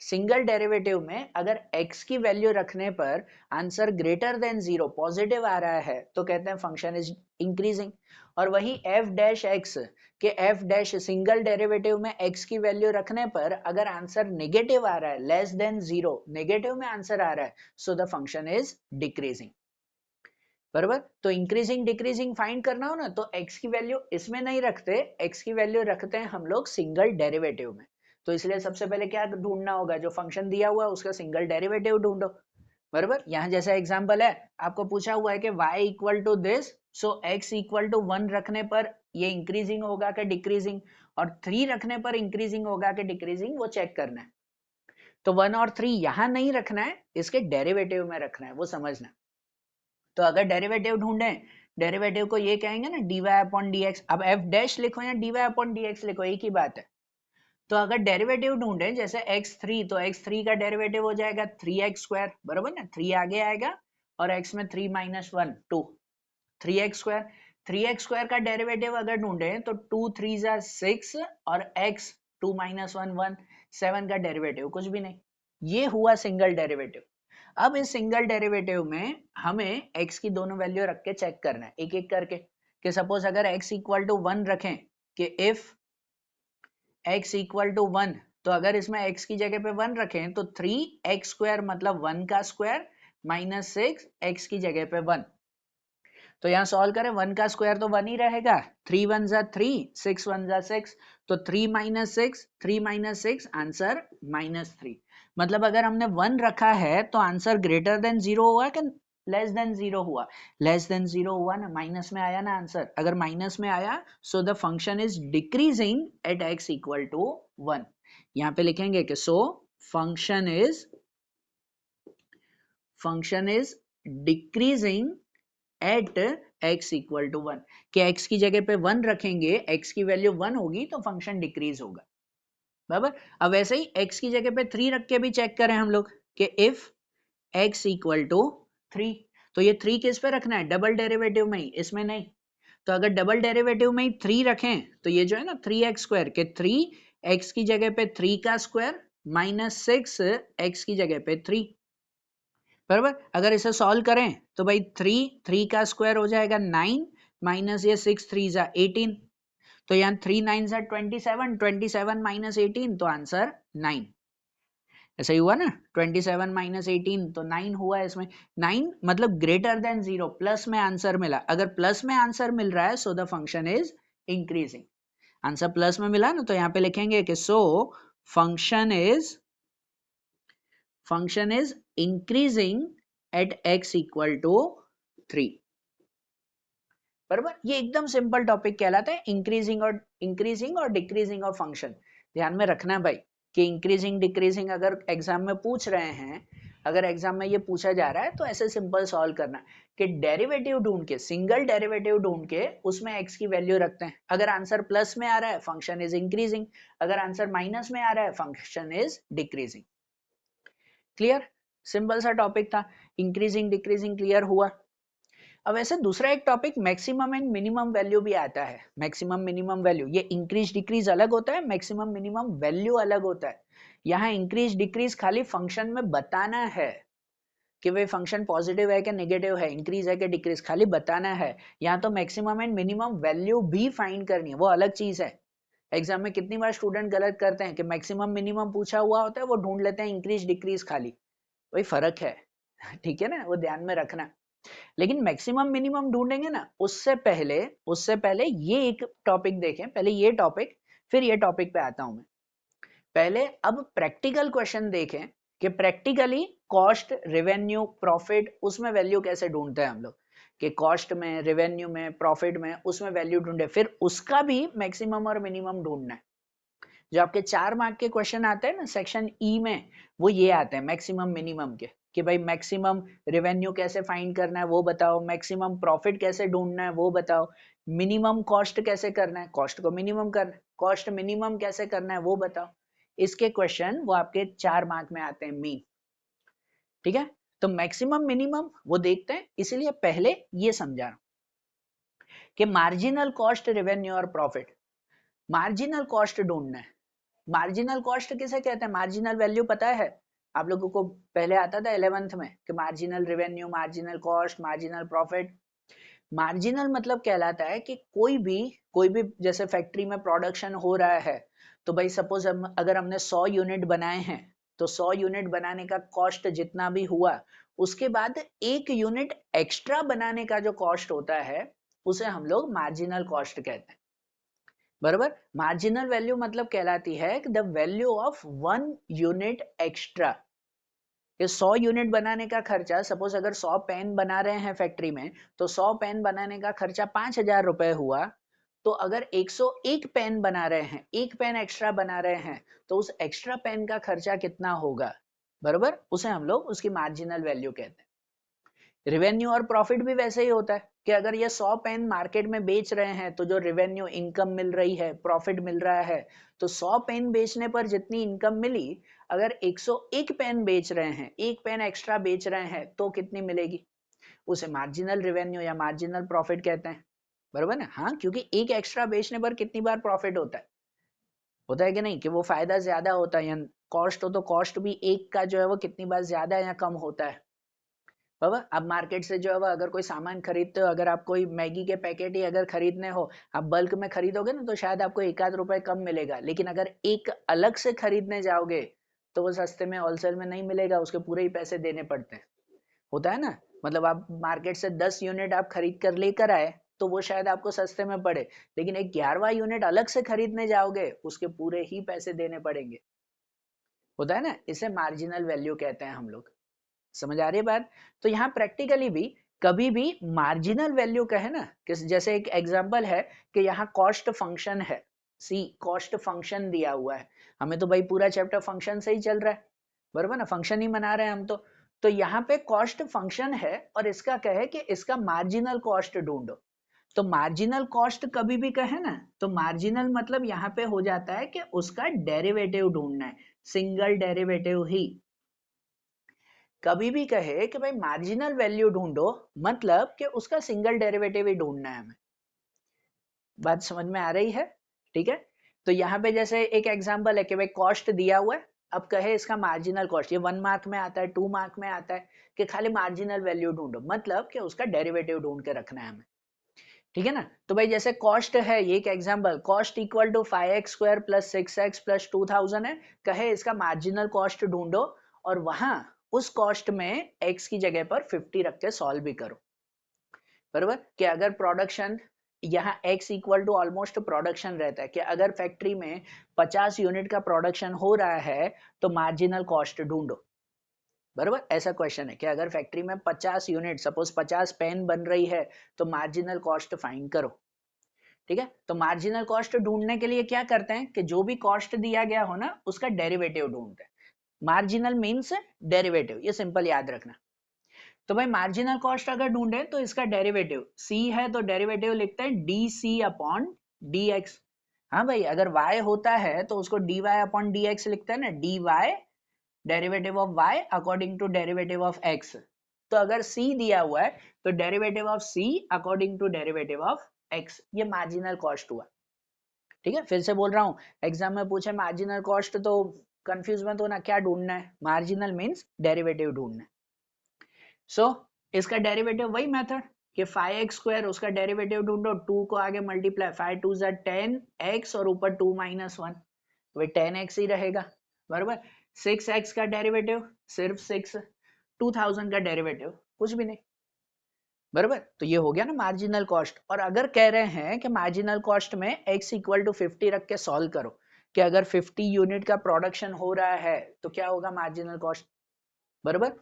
सिंगल डेरिवेटिव में अगर x की वैल्यू रखने पर आंसर ग्रेटर देन 0 पॉजिटिव आ रहा है तो कहते हैं फंक्शन इज इंक्रीजिंग। और वही f डैश एक्स के f डैश सिंगल डेरिवेटिव में x की वैल्यू रखने पर अगर आंसर नेगेटिव आ रहा है, लेस देन 0 नेगेटिव में आंसर आ रहा है, so the function is decreasing. बराबर। तो इंक्रीजिंग डिक्रीजिंग फाइंड करना हो ना तो x की वैल्यू इसमें नहीं रखते, x की वैल्यू रखते हैं हम लोग सिंगल डेरिवेटिव में। तो इसलिए सबसे पहले क्या ढूंढना होगा, जो फंक्शन दिया हुआ है उसका सिंगल डेरिवेटिव ढूंढो। बराबर। यहाँ जैसा एग्जांपल है, आपको पूछा हुआ है कि y equal to this, so x equal to 1 रखने पर ये इंक्रीजिंग होगा कि डिक्रीजिंग, और 3 रखने पर इंक्रीजिंग होगा कि डिक्रीजिंग, वो चेक करना है। तो 1 और 3 यहाँ नहीं रखना है, इसके डेरिवेटिव में रखना है, वो समझना। तो अगर डेरिवेटिव ढूंढें, डेरिवेटिव को ये कहेंगे ना dy अपॉन dx। अब f डैश लिखो या dy अपॉन dx लिखो, एक ही बात है। तो अगर डेरिवेटिव ढूंढें जैसे x3, तो x3 का डेरिवेटिव हो जाएगा 3x स्क्वायर, बराबर ना, 3 आगे आएगा और x में 3 minus 1 2, 3x square. 3x square का डेरिवेटिव अगर ढूंढें तो 2 3 जा 6 और x 2 माइनस 1 1, 7 का डेरिवेटिव कुछ भी नहीं। ये हुआ सिंगल डेरिवेटिव। अब इस सिंगल डेरिवेटिव में हमें x की दोनों वैल्यू रख के चेक करना है एक एक करके। कि सपोज अगर x इक्वल टू 1 रखें, कि इफ x इक्वल टू 1, तो अगर इसमें x की जगह पे 1 रखें तो 3x स्क्वायर मतलब 1 का स्क्वायर माइनस 6 x की जगह पे 1। तो यहाँ सॉल्व करें, 1 का स्क्वायर तो 1 ही रहेगा, 3 1 जा 3, 6 1 जा 6, तो 3 माइनस 6, 3 माइनस 6 आंसर -3। मतलब अगर हमने 1 रखा है तो आंसर ग्रेटर देन 0 हुआ कि लेस देन 0 हुआ? लेस देन 0 हुआ ना, माइनस में आया ना आंसर। अगर माइनस में आया so the function is decreasing at x equal to 1। यहाँ पे लिखेंगे कि so function is decreasing at x equal to 1, कि x की जगह पे 1 रखेंगे, x की वैल्यू 1 होगी तो फंक्शन डिक्रीज होगा। बराबर। अब वैसे ही x की जगह पे 3 रख के भी चेक करें हम लोग कि इफ x इक्वल टू 3, तो ये 3 किस पे रखना है? डबल डेरिवेटिव में ही, इसमें नहीं। तो अगर डबल डेरिवेटिव में ही 3 रखें तो ये जो है ना 3x स्क्वायर, के 3x की जगह पे 3 का स्क्वायर माइनस 6x की जगह पे 3। बराबर। अगर इसे सॉल्व करें तो भाई 3 का स्क्वायर हो जाएगा 9 माइनस ये 6 3 जा 18, तो यहाँ 3 9 जा 27, 27 माइनस 18 तो आंसर 9। ऐसा ही हुआ ना, 27 माइनस 18 तो 9 हुआ है इसमें। 9 मतलब ग्रेटर देन 0, प्लस में आंसर मिला। अगर प्लस में आंसर मिल रहा है so the function is increasing. Answer plus में मिला ना, तो यहाँ पे लिखेंगे कि so function is increasing at x equal to 3। बराबर। ये एकदम सिंपल टॉपिक कहलाता है इंक्रीजिंग और डिक्रीजिंग ऑफ फंक्शन। ध्यान में रखना भाई कि इंक्रीजिंग डिक्रीजिंग अगर एग्जाम में पूछ रहे हैं, अगर एग्जाम में ये पूछा जा रहा है तो ऐसे सिंपल सॉल्व करना कि डेरिवेटिव ढूंढ के, सिंगल डेरिवेटिव ढूंढ के उसमें x की वैल्यू रखते हैं। अगर आंसर प्लस में आ रहा है फंक्शन इज इंक्रीजिंग, अगर आंसर माइनस में आ रहा है function is decreasing. Clear? Simple सा टॉपिक था, इंक्रीजिंग डिक्रीजिंग क्लियर हुआ। अब ऐसे दूसरा एक topic maximum and minimum value भी आता है। मैक्सिमम मिनिमम वैल्यू, ये इंक्रीज डिक्रीज अलग होता है, मैक्सिमम मिनिमम वैल्यू अलग होता है। यहाँ इंक्रीज डिक्रीज खाली फंक्शन में बताना है कि वे फंक्शन पॉजिटिव है कि नेगेटिव है, इंक्रीज है कि डिक्रीज, खाली बताना है। यहाँ तो मैक्सिमम एंड मिनिमम वैल्यू भी फाइंड करनी है, वो अलग चीज है। एग्जाम में कितनी बार स्टूडेंट गलत करते हैं कि मैक्सिमम मिनिमम पूछा हुआ होता है, वो ढूंढ लेते हैं इंक्रीज डिक्रीज खाली, वही फर्क है। ठीक है ना, वो ध्यान में रखना। लेकिन मैक्सिमम मिनिमम ढूंढेंगे ना, उससे पहले ये एक टॉपिक देखें, पहले ये टॉपिक, फिर ये टॉपिक पे आता हूं मैं। पहले अब प्रैक्टिकल क्वेश्चन देखें कि प्रैक्टिकली कॉस्ट, रेवेन्यू, प्रॉफिट, उसमें वैल्यू कैसे ढूंढते हैं हम लोग, कि कॉस्ट में, रेवेन्यू में, प्रॉफिट में, उसमें वैल्यू ढूंढे, फिर उसका भी मैक्सिमम और मिनिमम ढूंढना है। जो आपके 4 मार्क के क्वेश्चन आते हैं ना सेक्शन ई में, वो ये आते हैं मैक्सिमम मिनिमम के, कि भाई मैक्सिमम रेवेन्यू कैसे फाइंड करना है वो बताओ, मैक्सिमम प्रॉफिट कैसे ढूंढना है वो बताओ, मिनिमम कॉस्ट कैसे करना है, कॉस्ट को मिनिमम करना है, कॉस्ट मिनिमम कैसे करना है वो बताओ। इसके क्वेश्चन वो आपके 4 मार्क में आते हैं मीन। ठीक है, तो मैक्सिमम मिनिमम वो देखते हैं, इसीलिए पहले ये समझा रहा हूं कि मार्जिनल कॉस्ट, रेवेन्यू और प्रॉफिट। मार्जिनल कॉस्ट ढूंढना है। मार्जिनल कॉस्ट किसे कहते हैं? मार्जिनल वैल्यू पता है आप लोगों को? पहले आता था 11th में कि marginal revenue, marginal cost, marginal profit. Marginal मतलब कहलाता है कि कोई भी जैसे फैक्ट्री में प्रोडक्शन हो रहा है, तो भाई सपोज अगर हमने 100 यूनिट बनाए हैं, तो 100 यूनिट बनाने का कॉस्ट जितना भी हुआ उसके बाद एक यूनिट एक्स्ट्रा बनाने का जो कॉस्ट होता है उसे हम लोग मार्जिनल कॉस्ट कहते हैं, बराबर। मार्जिनल वैल्यू मतलब कहलाती है the value of 1 unit extra. ये 100 यूनिट बनाने का खर्चा, सपोज अगर 100 पेन बना रहे हैं फैक्ट्री में, तो 100 पेन बनाने का खर्चा 5,000 रुपए हुआ। तो अगर 101 पेन बना रहे हैं, एक पेन एक्स्ट्रा बना रहे हैं, तो उस एक्स्ट्रा पेन का खर्चा कितना होगा, बराबर, उसे हम लोग उसकी मार्जिनल वैल्यू कहते हैं। रिवेन्यू और प्रॉफिट भी वैसे ही होता है कि अगर ये 100 पेन मार्केट में बेच रहे हैं तो जो रिवेन्यू इनकम मिल रही है, प्रॉफिट मिल रहा है, तो 100 पेन बेचने पर जितनी इनकम मिली, अगर 101 पेन बेच रहे हैं, एक पेन एक्स्ट्रा बेच रहे हैं, तो कितनी मिलेगी, उसे मार्जिनल रिवेन्यू या मार्जिनल प्रॉफिट कहते हैं, बराबर ना। हाँ, क्योंकि एक एक्स्ट्रा बेचने पर कितनी बार प्रॉफिट होता है कि नहीं, कि वो फायदा ज्यादा होता है, या कॉस्ट हो तो कॉस्ट भी एक का जो है वो कितनी बार ज्यादा या कम होता है, बाबा। आप मार्केट से जो है अगर कोई सामान खरीदते हो, अगर आप कोई मैगी के पैकेट ही अगर खरीदने हो, आप बल्क में खरीदोगे ना, तो शायद आपको 1 आध रुपए कम मिलेगा, लेकिन अगर एक अलग से खरीदने जाओगे तो वो सस्ते में होलसेल में नहीं मिलेगा, उसके पूरे ही पैसे देने पड़ते हैं, होता है ना। मतलब आप मार्केट से 10 यूनिट आप खरीद कर लेकर आए तो वो शायद आपको सस्ते में पड़े, लेकिन एक 11वां यूनिट अलग से खरीदने जाओगे, उसके पूरे ही पैसे देने पड़ेंगे, होता है ना। इसे मार्जिनल वैल्यू कहते हैं हम लोग, समझ आ रही है बात। तो यहाँ प्रैक्टिकली भी कभी भी मार्जिनल वैल्यू कहे ना, कि जैसे एक एग्जांपल है कि यहाँ कॉस्ट फंक्शन है, सी कॉस्ट फंक्शन दिया हुआ है, हमें तो भाई पूरा चैप्टर फंक्शन से ही चल रहा है, बराबर ना, फंक्शन ही बना रहे हैं हम तो यहाँ पे कॉस्ट फंक्शन है और इसका कहे कि इसका मार्जिनल कॉस्ट ढूंढो। तो मार्जिनल कॉस्ट कभी भी कहे ना, तो मार्जिनल मतलब यहाँ पे हो जाता है कि उसका डेरिवेटिव ढूंढना है, सिंगल डेरिवेटिव ही। कभी भी कहे कि भाई मार्जिनल वैल्यू ढूंढो, मतलब कि उसका सिंगल डेरिवेटिव ही ढूंढना है हमें। बात समझ में आ रही है, ठीक है। तो यहाँ पे जैसे एक एग्जांपल है कि भाई कॉस्ट दिया हुआ है, अब कहे इसका मार्जिनल कॉस्ट, ये 1 मार्क में आता है, 2 मार्क में आता है, कि खाली मार्जिनल वैल्यू ढूंढो, मतलब कि उसका डेरिवेटिव ढूंढ के रखना है हमें, ठीक है ना। तो भाई जैसे कॉस्ट है, ये एक example, cost equal to 5x² plus 6x plus 2000 है, कहे इसका मार्जिनल कॉस्ट ढूंढो, और वहां उस कॉस्ट में x की जगह पर 50 रख के सॉल्व भी करो, बराबर। कि अगर प्रोडक्शन, यहाँ x equal to almost production रहता है, कि अगर फैक्ट्री में 50 यूनिट का प्रोडक्शन हो रहा है तो मार्जिनल कॉस्ट ढूंढो, बराबर। ऐसा क्वेश्चन है कि अगर फैक्ट्री में 50 यूनिट, सपोज 50 पेन बन रही है, तो मार्जिनल कॉस्ट फाइंड करो, ठीक है। तो मार्जिनल कॉस्ट ढूंढने के लिए क्या करते हैं कि जो भी कॉस्ट दिया गया हो ना, उसका डेरिवेटिव ढूंढते हैं। मार्जिनल मीन्स डेरिवेटिव, ये सिंपल याद रखना। तो भाई मार्जिनल कॉस्ट अगर ढूंढे तो इसका डेरिवेटिव c है, तो डेरिवेटिव लिखते हैं dc अपॉन dx। हाँ भाई, अगर y होता है तो उसको dy अपॉन dx लिखते हैं ना, dy derivative of y according to derivative of x। तो अगर c दिया हुआ है तो derivative of c according to derivative of x, ये मार्जिनल कॉस्ट हुआ, ठीक है। फिर से बोल रहा हूँ, एग्जाम में पूछे मार्जिनल कॉस्ट तो कंफ्यूज मत होना, क्या ढूंढना है, मार्जिनल मीन्स डेरिवेटिव ढूंढना है। सो इसका डेरिवेटिव वही मेथड कि 5x² उसका डेरिवेटिव ढूंढो, 2 को आगे मल्टीप्लाई, 5 2 जा 10x और ऊपर 2 माइनस 1, वही 10x ही रहेगा, बराबर। 6x का डेरिवेटिव सिर्फ 6, 2000 का डेरिवेटिव कुछ भी नहीं, बराबर। तो ये हो गया ना मार्जिनल कॉस्ट। और अगर कह रहे हैं कि मार्जिनल कॉस्ट में x इक्वल टू 50 रख के सॉल्व करो, कि अगर 50 यूनिट का प्रोडक्शन हो रहा है तो क्या होगा मार्जिनल कॉस्ट, बराबर।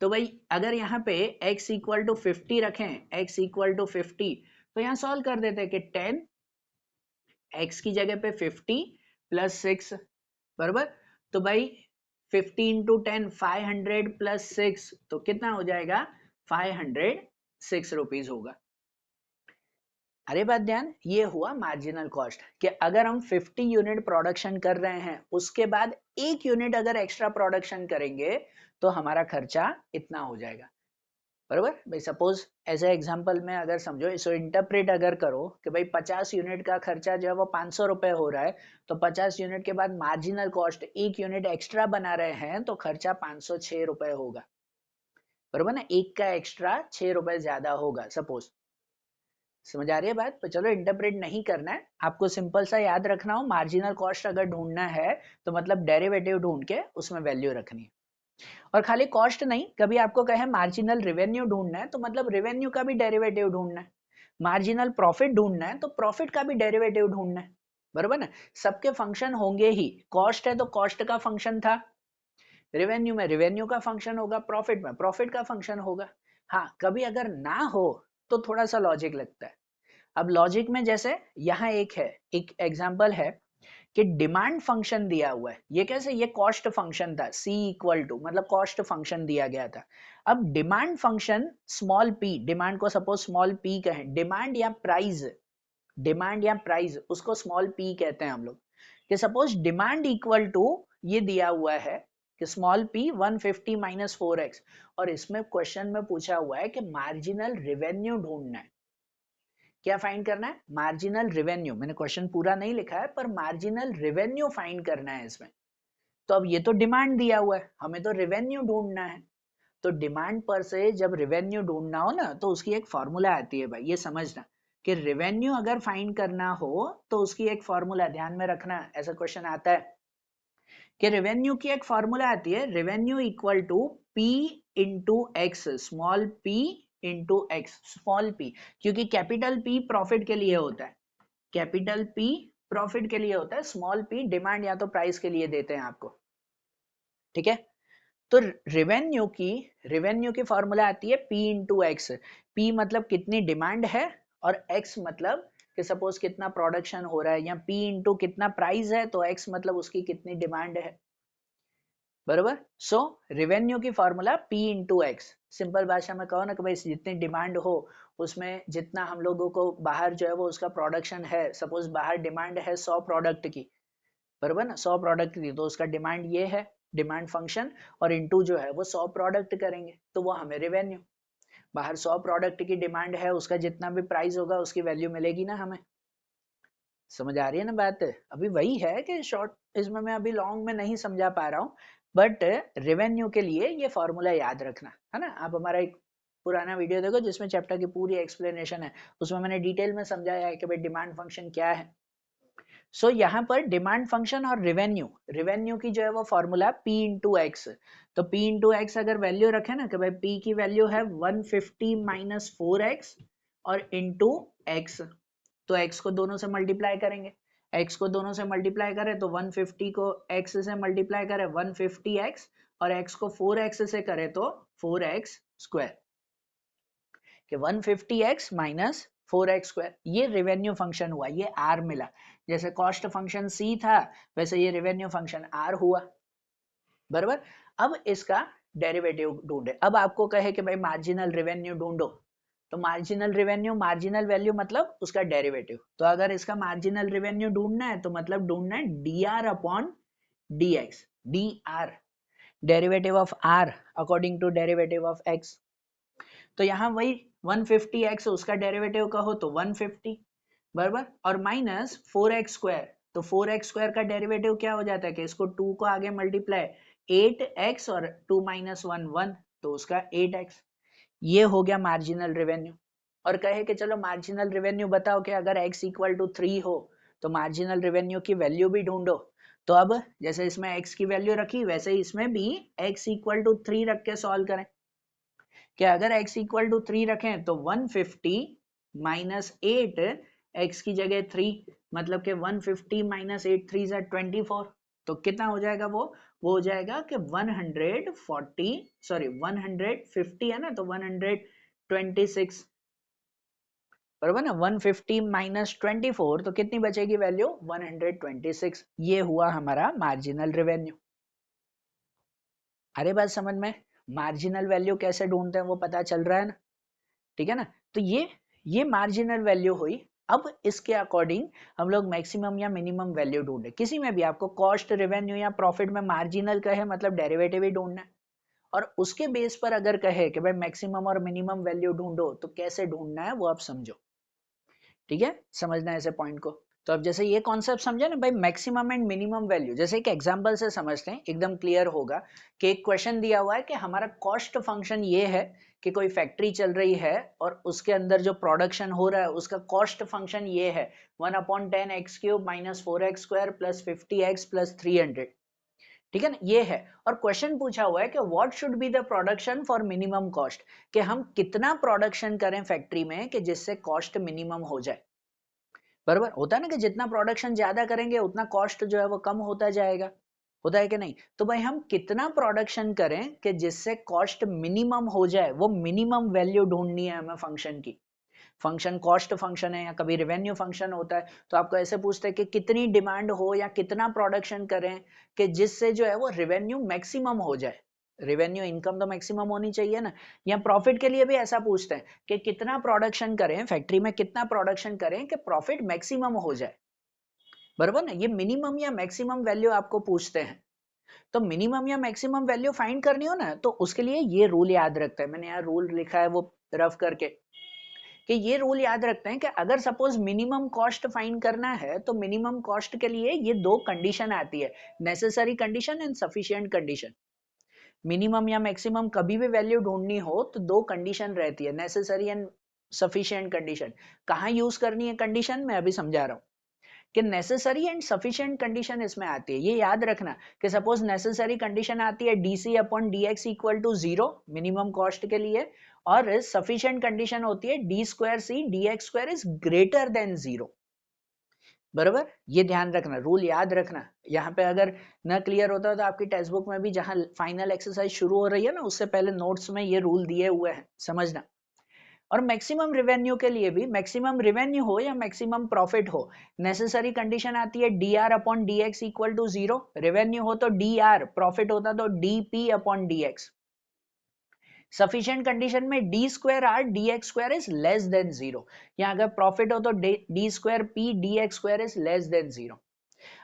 तो भाई अगर यहाँ पे x इक्वल टू 50 रखें, x इक्वल टू 50, तो यहाँ सॉल्व कर देते हैं कि 10 x की जगह पे 50 प्लस 6, बराबर। तो भाई 50 इंटू 10 500 प्लस 6, तो कितना हो जाएगा, 506 रुपीज होगा। अरे बात ध्यान, ये हुआ मार्जिनल कॉस्ट, कि अगर हम 50 यूनिट प्रोडक्शन कर रहे हैं, उसके बाद 1 यूनिट अगर एक्स्ट्रा प्रोडक्शन करेंगे तो हमारा खर्चा इतना हो जाएगा, बराबर। भाई सपोज ऐसे एग्जांपल में अगर समझो, इसको इंटरप्रेट अगर करो कि भाई 50 यूनिट का खर्चा जो है वो 500 रुपए हो रहा है, तो 50 यूनिट के बाद मार्जिनल कॉस्ट 1 यूनिट एक्स्ट्रा बना रहे हैं तो खर्चा 506 रुपए होगा, बराबर ना। एक का एक्स्ट्रा 6 रुपए ज्यादा होगा, सपोज। समझ आ रही है बात। तो चलो इंटरप्रेट नहीं करना है, आपको सिंपल सा याद रखना हो, मार्जिनल कॉस्ट अगर ढूंढना है तो मतलब डेरिवेटिव ढूंढ के उसमें वैल्यू रखनी है, और खाली कॉस्ट नहीं, कभी आपको कहे मार्जिनल रेवेन्यू ढूंढना है तो मतलब रेवेन्यू का भी डेरिवेटिव ढूंढना है, मार्जिनल प्रॉफिट ढूंढना है तो प्रॉफिट का भी डेरिवेटिव ढूंढना है, बरोबर ना। सबके फंक्शन होंगे ही, कॉस्ट है तो कॉस्ट का फंक्शन था, रेवेन्यू में रेवेन्यू का फंक्शन होगा, प्रॉफिट में प्रॉफिट का फंक्शन होगा। हाँ, कभी अगर ना हो तो थोड़ा सा लॉजिक लगता है। अब लॉजिक में जैसे यहाँ एक है, एक एग्जांपल है कि डिमांड फंक्शन दिया हुआ है, ये कैसे, ये कॉस्ट फंक्शन था, C इक्वल टू मतलब कॉस्ट फंक्शन दिया गया था। अब demand function small p, demand को सपोज स्मॉल p कहें, डिमांड या प्राइस, डिमांड या प्राइस उसको स्मॉल p कहते हैं हम लोग, कि सपोज डिमांड इक्वल टू ये दिया हुआ है कि स्मॉल p 150 माइनस 4x, और इसमें क्वेश्चन में पूछा हुआ है कि मार्जिनल रेवेन्यू ढूंढना है। क्या फाइंड करना है, मार्जिनल रेवेन्यू, मैंने क्वेश्चन पूरा नहीं लिखा है पर मार्जिनल रेवेन्यू फाइंड करना है इसमें। तो अब ये तो डिमांड दिया हुआ है, हमें तो रेवेन्यू ढूंढना है। तो डिमांड पर से जब रेवेन्यू ढूंढना हो ना तो उसकी एक फॉर्मूला आती है भाई, ये समझना कि रेवेन्यू अगर फाइंड करना हो तो उसकी एक फॉर्मूला ध्यान में रखना, ऐसा क्वेश्चन आता है कि रेवेन्यू की एक फॉर्मूला आती है, revenue equal to P into x, small p into x, small p क्योंकि कैपिटल P प्रॉफिट के लिए होता है, कैपिटल P प्रॉफिट के लिए होता है, स्मॉल p डिमांड या तो प्राइस के लिए देते हैं आपको, ठीक है। तो रेवेन्यू की फॉर्मूला आती है P इंटू एक्स, P मतलब कितनी डिमांड है और X मतलब कि सपोज कितना प्रोडक्शन हो रहा है, या P इंटू कितना प्राइस है तो X मतलब उसकी कितनी डिमांड है, बरोबर। सो रेवेन्यू की formula P into x, simple भाषा में कहो ना कि भाई जितनी डिमांड हो उसमें जितना हम लोगों को बाहर जो है वो उसका प्रोडक्शन है, सपोज बाहर डिमांड है 100 प्रोडक्ट की, बरोबर ना, 100 प्रोडक्ट की तो उसका डिमांड ये है, डिमांड फंक्शन, और इनटू जो है वो 100 प्रोडक्ट करेंगे तो वो हमें रेवेन्यू, बाहर 100 प्रोडक्ट की डिमांड है, उसका जितना भी प्राइस होगा उसकी वैल्यू मिलेगी ना हमें। समझ आ रही है ना बात, अभी वही है कि शॉर्ट, इसमें मैं अभी लॉन्ग में नहीं समझा पा रहा हूँ, बट रेवेन्यू के लिए ये फॉर्मूला याद रखना है ना। आप हमारा एक पुराना वीडियो देखो जिसमें चैप्टर की पूरी एक्सप्लेनेशन है, उसमें मैंने डिटेल में समझाया है कि भाई डिमांड फंक्शन क्या है। सो यहाँ पर डिमांड फंक्शन और रेवेन्यू, रेवेन्यू की जो है वो फॉर्मूला P इंटू एक्स, तो P इंटू एक्स अगर वैल्यू रखे ना कि भाई P की वैल्यू है 150 माइनस 4x और इंटू एक्स, तो x को दोनों से मल्टीप्लाई करेंगे, x को दोनों से मल्टीप्लाई करें तो 150 को x से मल्टीप्लाई करें 150x, और x को 4x से करें तो 4x स्क्वायर, कि 150x माइनस 4x स्क्वायर, ये रेवेन्यू फंक्शन हुआ, ये r मिला। जैसे कॉस्ट फंक्शन c था वैसे ये रेवेन्यू फंक्शन r हुआ, बराबर। अब इसका डेरिवेटिव ढूंढे, अब आपको कहे कि भाई मार्जिनल रेवेन्यू ढूंढो, तो मार्जिनल रेवेन्यू, मार्जिनल वैल्यू मतलब उसका डेरिवेटिव, तो अगर इसका मार्जिनल रेवेन्यू ढूंढना है तो मतलब ढूंढना है dr upon dx, dr derivative of r according to derivative of x। तो यहाँ वही 150x उसका डेरिवेटिव कहो तो 150, बराबर, और माइनस 4x स्क्वायर, तो 4x स्क्वायर का डेरिवेटिव क्या हो जाता है कि इसको 2 को आगे मल्टीप्लाई, 8x और 2 माइनस 1 1, तो उसका 8x, ये हो गया मार्जिनल रेवेन्यू। और कहे कि चलो मार्जिनल रेवेन्यू बताओ कि अगर x इक्वल टू 3 हो तो मार्जिनल रेवेन्यू की वैल्यू भी ढूंढो, तो अब जैसे इसमें x की वैल्यू रखी वैसे ही इसमें भी x इक्वल टू 3 रख के सॉल्व करें, कि अगर x इक्वल टू 3 रखें तो 150 माइनस 8, x की जगह 3, मतलब कि 150 माइनस 8 3 जा 24, तो कितना हो जाएगा वो हो जाएगा कि 140, सॉरी 150 है ना, तो 126, बराबर ना, 150 माइनस 24 तो कितनी बचेगी वैल्यू 126, ये हुआ हमारा मार्जिनल रेवेन्यू। अरे बात समझ में, मार्जिनल वैल्यू कैसे ढूंढते हैं वो पता चल रहा है ना, ठीक है ना। तो ये मार्जिनल वैल्यू हुई। अब इसके अकॉर्डिंग हम लोग मैक्सिमम या मिनिमम वैल्यू ढूंढे, किसी में भी आपको कॉस्ट, रेवेन्यू या प्रॉफिट में मार्जिनल कहे मतलब डेरिवेटिव ही ढूंढना है, और उसके बेस पर अगर कहे कि भाई मैक्सिमम और मिनिमम वैल्यू ढूंढो तो कैसे ढूंढना है वो आप समझो, ठीक है, समझना है ऐसे पॉइंट को। तो अब जैसे ये कॉन्सेप्ट समझे ना भाई, मैक्सिमम एंड मिनिमम वैल्यू, जैसे एक एग्जांपल से समझते हैं एकदम क्लियर होगा, कि एक क्वेश्चन दिया हुआ है कि हमारा कॉस्ट फंक्शन ये है कि कोई फैक्ट्री चल रही है और उसके अंदर जो प्रोडक्शन हो रहा है उसका कॉस्ट फंक्शन ये है 1/10 x³ minus 4x² plus 50x plus 300, ठीक है ना, ये है। और क्वेश्चन पूछा हुआ है कि what should be the production for minimum cost, कि हम कितना प्रोडक्शन करें फैक्ट्री में कि जिससे कॉस्ट मिनिमम हो जाए। बराबर होता है ना कि जितना प्रोडक्शन ज्यादा करेंगे उतना कॉस्ट जो है वो कम होता जाएगा, होता है कि नहीं? तो भाई हम कितना प्रोडक्शन करें कि जिससे कॉस्ट मिनिमम हो जाए, वो मिनिमम वैल्यू ढूंढनी है हमें फंक्शन की। फंक्शन कॉस्ट फंक्शन है या कभी रेवेन्यू फंक्शन होता है, तो आपको ऐसे पूछते हैं कि कितनी डिमांड हो या कितना प्रोडक्शन करें कि जिससे जो है वो रेवेन्यू मैक्सिमम हो जाए। रेवेन्यू इनकम तो मैक्सिमम होनी चाहिए ना। या प्रॉफिट के लिए भी ऐसा पूछते हैं कि कितना प्रोडक्शन करें फैक्ट्री में, कितना प्रोडक्शन करें कि प्रॉफिट मैक्सिमम हो जाए। बराबर ना, ये मिनिमम या मैक्सिमम वैल्यू आपको पूछते हैं। तो मिनिमम या मैक्सिमम वैल्यू फाइंड करनी हो ना, तो उसके लिए ये रूल याद रखते हैं। मैंने यहाँ रूल लिखा है वो रफ करके, कि ये रूल याद रखते हैं कि अगर सपोज मिनिमम कॉस्ट फाइंड करना है तो मिनिमम कॉस्ट के लिए ये दो कंडीशन आती है, necessary condition and sufficient condition. Minimum या मैक्सिमम कभी भी वैल्यू ढूंढनी हो तो दो कंडीशन रहती है, नेसेसरी एंड सफिशिएंट कंडीशन। कहाँ यूज करनी है कंडीशन, मैं अभी समझा रहा हूँ कि नेसेसरी एंड सफिशिएंट कंडीशन इसमें आती है। ये याद रखना कि सपोज नेसेसरी कंडीशन आती है d c upon D x equal to 0 minimum cost के लिए, और सफिशिएंट कंडीशन होती है d square c d x square is greater than 0। बराबर, ये ध्यान रखना, रूल याद रखना। यहाँ पे अगर न क्लियर होता है तो आपकी टेक्स्ट बुक में भी जहां फाइनल एक्सरसाइज शुरू हो रही है ना, उससे पहले नोट्स में ये रूल दिए हुए हैं, समझना। और मैक्सिमम रेवेन्यू के लिए भी, मैक्सिमम रेवेन्यू हो या मैक्सिमम प्रॉफिट हो, नेसेसरी कंडीशन आती है d r upon D x equal to 0। Revenue हो तो डी आर, प्रॉफिट होता तो d p upon D x. Sufficient condition में d square r d x square is less than 0, या अगर प्रॉफिट हो तो d square p d x square is less than 0।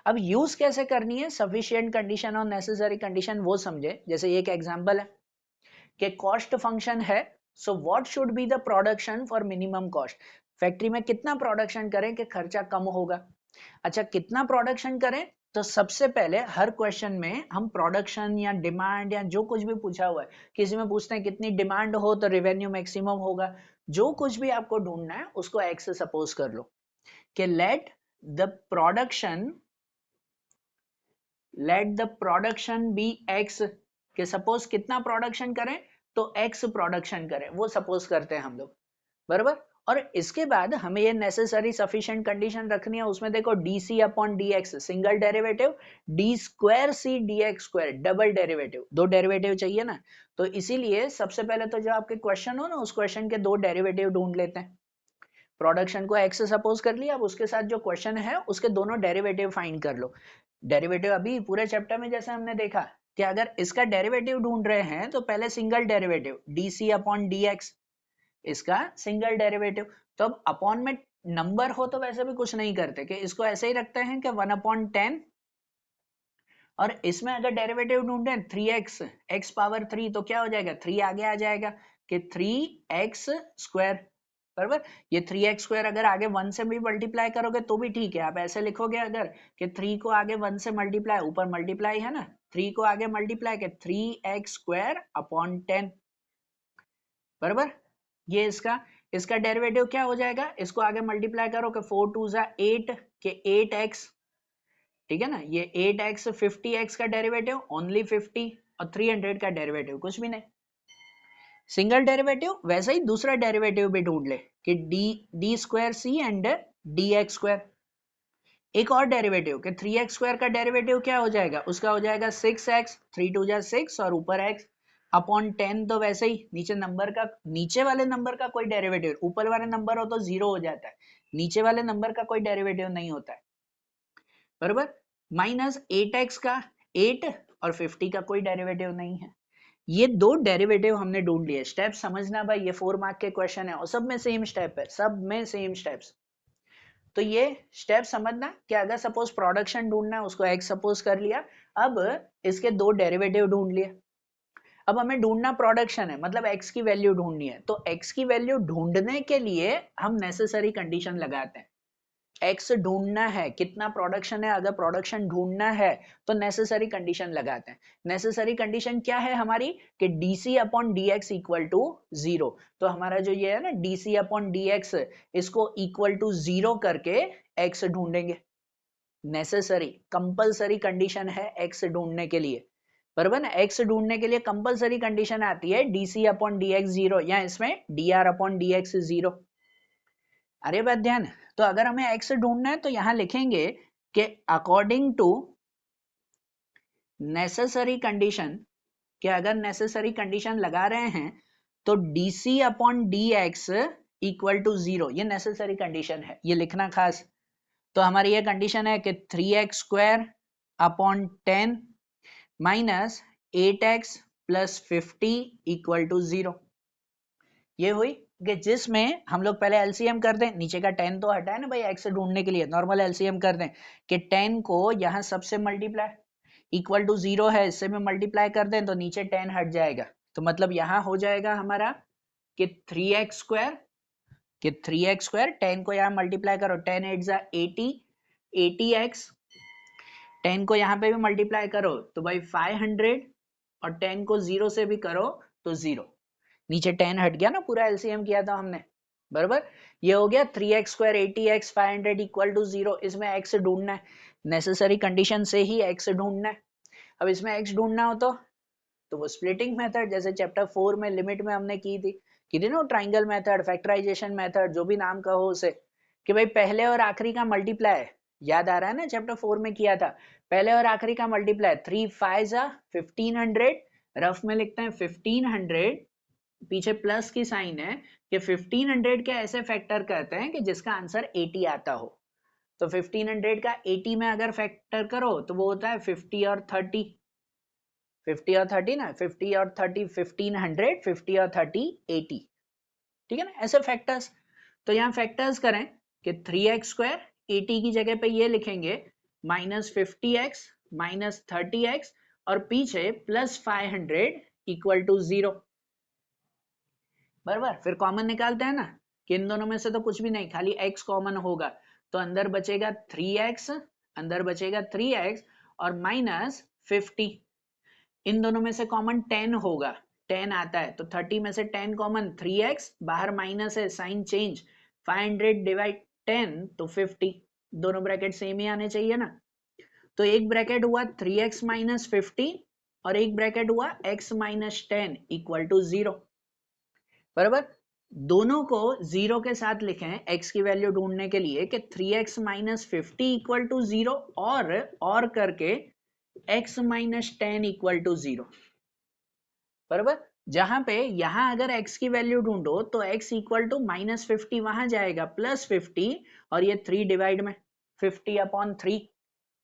अब यूज कैसे करनी है सफिशिएंट कंडीशन और नेसेसरी कंडीशन, वो समझे। जैसे एक एग्जांपल है कि कॉस्ट फंक्शन है, so what should be the production for minimum cost. Factory में कितना प्रोडक्शन करें कि खर्चा कम होगा। अच्छा, कितना प्रोडक्शन करें, तो सबसे पहले हर क्वेश्चन में हम प्रोडक्शन या डिमांड या जो कुछ भी पूछा हुआ है, किसी में पूछते हैं कितनी डिमांड हो तो रेवेन्यू मैक्सिमम होगा, जो कुछ भी आपको ढूंढना है उसको एक्स सपोज कर लो कि let the production be x, कि सपोज कितना प्रोडक्शन करें तो एक्स प्रोडक्शन करें, वो सपोज करते हैं हम लोग। बराबर, और इसके बाद हमें ये नेसेसरी सफिशिएंट कंडीशन रखनी है। उसमें देखो d c upon D x single derivative, d square c d x square double derivative, दो डेरिवेटिव चाहिए ना। तो इसीलिए सबसे पहले तो जो आपके क्वेश्चन हो ना, उस क्वेश्चन के दो डेरिवेटिव ढूंढ लेते हैं। प्रोडक्शन को एक्स सपोज कर लिया, अब उसके साथ जो क्वेश्चन है उसके दोनों डेरिवेटिव फाइंड कर लो। डेरिवेटिव अभी पूरे चैप्टर में जैसे हमने देखा कि अगर इसका डेरिवेटिव ढूंढ रहे हैं तो पहले single derivative d c upon D x, इसका सिंगल डेरिवेटिव। तो अब अपॉन में नंबर हो तो वैसे भी कुछ नहीं करते, कि इसको ऐसे ही रखते हैं कि 1/10, और इसमें अगर डेरिवेटिव ढूंढे 3x x पावर 3, तो क्या हो जाएगा, 3 आगे आ जाएगा कि 3x स्क्वायर। बराबर, ये 3x स्क्वायर अगर आगे 1 से भी मल्टीप्लाई करोगे तो भी ठीक है। आप ऐसे लिखोगे अगर कि 3 को आगे 1 से मल्टीप्लाई, ऊपर मल्टीप्लाई है ना, 3 को आगे मल्टीप्लाई के 3x स्क्वायर अपॉन 10। बराबर, ये इसका डेरिवेटिव क्या हो जाएगा, इसको आगे मल्टीप्लाई करो कि 4 2 जा 8 के 8x। ठीक है ना, ये 8x 50x का डेरिवेटिव ओनली 50, और 300 का डेरिवेटिव कुछ भी नहीं। सिंगल डेरिवेटिव, वैसे ही दूसरा डेरिवेटिव भी ढूंढ ले कि d square c and D x square. एक और डेरिवेटिव कि 3x स्क्वायर का डेरिवेटिव क्या हो जाएगा, उसका हो जाएगा 6x, 3 2 जा 6 और ऊपर x अपॉन 10। तो वैसे ही नीचे नंबर का, नीचे वाले नंबर का कोई डेरिवेटिव, ऊपर वाले नंबर हो तो 0 हो जाता है, नीचे वाले नंबर का कोई डेरिवेटिव नहीं होता है। बराबर, माइनस 8x का 8 और 50 का कोई डेरिवेटिव नहीं है। ये दो डेरिवेटिव हमने ढूंढ लिए। स्टेप समझना भाई, ये 4 मार्क के क्वेश्चन है और सब में सेम स्टेप है, सब में सेम स्टेप्स। तो ये स्टेप समझना कि अगर सपोज प्रोडक्शन ढूंढना है, उसको एक्स सपोज कर लिया, अब इसके दो डेरिवेटिव ढूंढ लिए। अब हमें ढूंढना प्रोडक्शन है, मतलब एक्स की वैल्यू ढूंढनी है, तो एक्स की वैल्यू ढूंढने के लिए हम नेसेसरी कंडीशन लगाते हैं। एक्स ढूंढना है, कितना प्रोडक्शन है, अगर प्रोडक्शन ढूंढना है तो नेसेसरी कंडीशन लगाते हैं। नेसेसरी कंडीशन क्या है हमारी, कि d c upon D x equal to 0। तो हमारा जो ये है ना डीसी अपॉन डी एक्स, इसको इक्वल टू 0 करके एक्स ढूंढेंगे। नेसेसरी कंपलसरी कंडीशन है एक्स ढूंढने के लिए, बराबर ना। एक्स ढूंढने के लिए कंपलसरी कंडीशन आती है D upon D x zero, या इसमें D upon D x zero. अरे बात ध्यान, तो अगर हमें एक्स ढूंढना है तो यहां लिखेंगे कि अकॉर्डिंग टू नेसेसरी कंडीशन, कि अगर नेसेसरी कंडीशन लगा रहे हैं तो d upon D x equal to zero, ये नेसेसरी कंडीशन है, ये लिखना खास। तो हमारी ये कंडीशन है कि 3x square upon 10 minus 8x plus 50 equal to zero. ये हुई कि जिसमें हम लोग पहले एलसीएम कर दें, नीचे का 10 तो हटा है ना भाई, एक्स ढूंढने के लिए नॉर्मल एलसीएम कर दें कि 10 को यहाँ सबसे मल्टीप्लाई इक्वल टू जीरो है, इससे में मल्टीप्लाई कर दें तो नीचे 10 हट जाएगा। तो मतलब यहाँ हो जाएगा हमारा कि 3x स्क्वायर, कि 3x स्क्वायर 10 को यहाँ मल्टीप्लाई करो, 10 8 जा 80, 80x 10 को यहाँ पे भी मल्टीप्लाई करो तो भाई 500, और 10 को जीरो से भी करो तो जीरो, नीचे 10 हट गया ना, पूरा एलसीएम किया था हमने, बराबर। ये हो गया 3x square 80x 500 equal to zero. इसमें x ढूंढना है, नेसेसरी कंडीशन से ही x ढूंढना है। अब इसमें x ढूंढना हो तो वो स्प्लिटिंग मेथड, जैसे चैप्टर 4 में लिमिट में हमने की थी ना, ट्राइंगल मेथड, फैक्टराइजेशन मेथड, जो भी नाम कहो उसे, कि भाई पहले और आखिरी का मल्टीप्लाई, याद आ रहा है ना, चैप्टर 4 में किया था, पहले और आखिरी का मल्टीप्लाई, 3 5 जा 1500, रफ में लिखते हैं 1500, पीछे प्लस की साइन है कि 1500 के ऐसे फैक्टर करते हैं कि जिसका आंसर 80 आता हो। तो 1500 का 80 में अगर फैक्टर करो तो वो होता है 50 और 30, 50 और 30 ना, 50 और 30 1500, 50 और 30 80, ठीक है ना, ऐसे फैक्टर्स। तो यहाँ फैक्टर्स करें कि 3x स्क्वायर 80 की जगह पे ये लिखेंगे माइनस 50x माइनस 30x और पीछे प्लस 500 इक्वल टू जीरो, बराबर। फिर कॉमन निकालते हैं ना, कि इन दोनों में से तो कुछ भी नहीं, खाली x कॉमन होगा, तो अंदर बचेगा 3x, अंदर बचेगा 3x और माइनस 50, इन दोनों में से कॉमन 10 होगा, 10 आता है तो 30 में से 10 कॉमन, 3x बाहर माइनस है, साइन चेंज, 500 डिवाइड 10 तो 50, दोनों ब्रैकेट सेम ही आने चाहिए ना। तो एक ब्रैकेट हुआ 3x माइनस 50 और एक ब्रैकेट हुआ x minus 10 equal to zero, बराबर। दोनों को जीरो के साथ लिखें x की वैल्यू ढूंढने के लिए कि 3x minus 50 equal to zero, और करके x minus 10 equal to zero, बराबर। जहां पे यहां अगर x की वैल्यू ढूंढो तो x इक्वल टू माइनस 50 वहां जाएगा प्लस 50, और ये 3 डिवाइड में 50 अपॉन 3,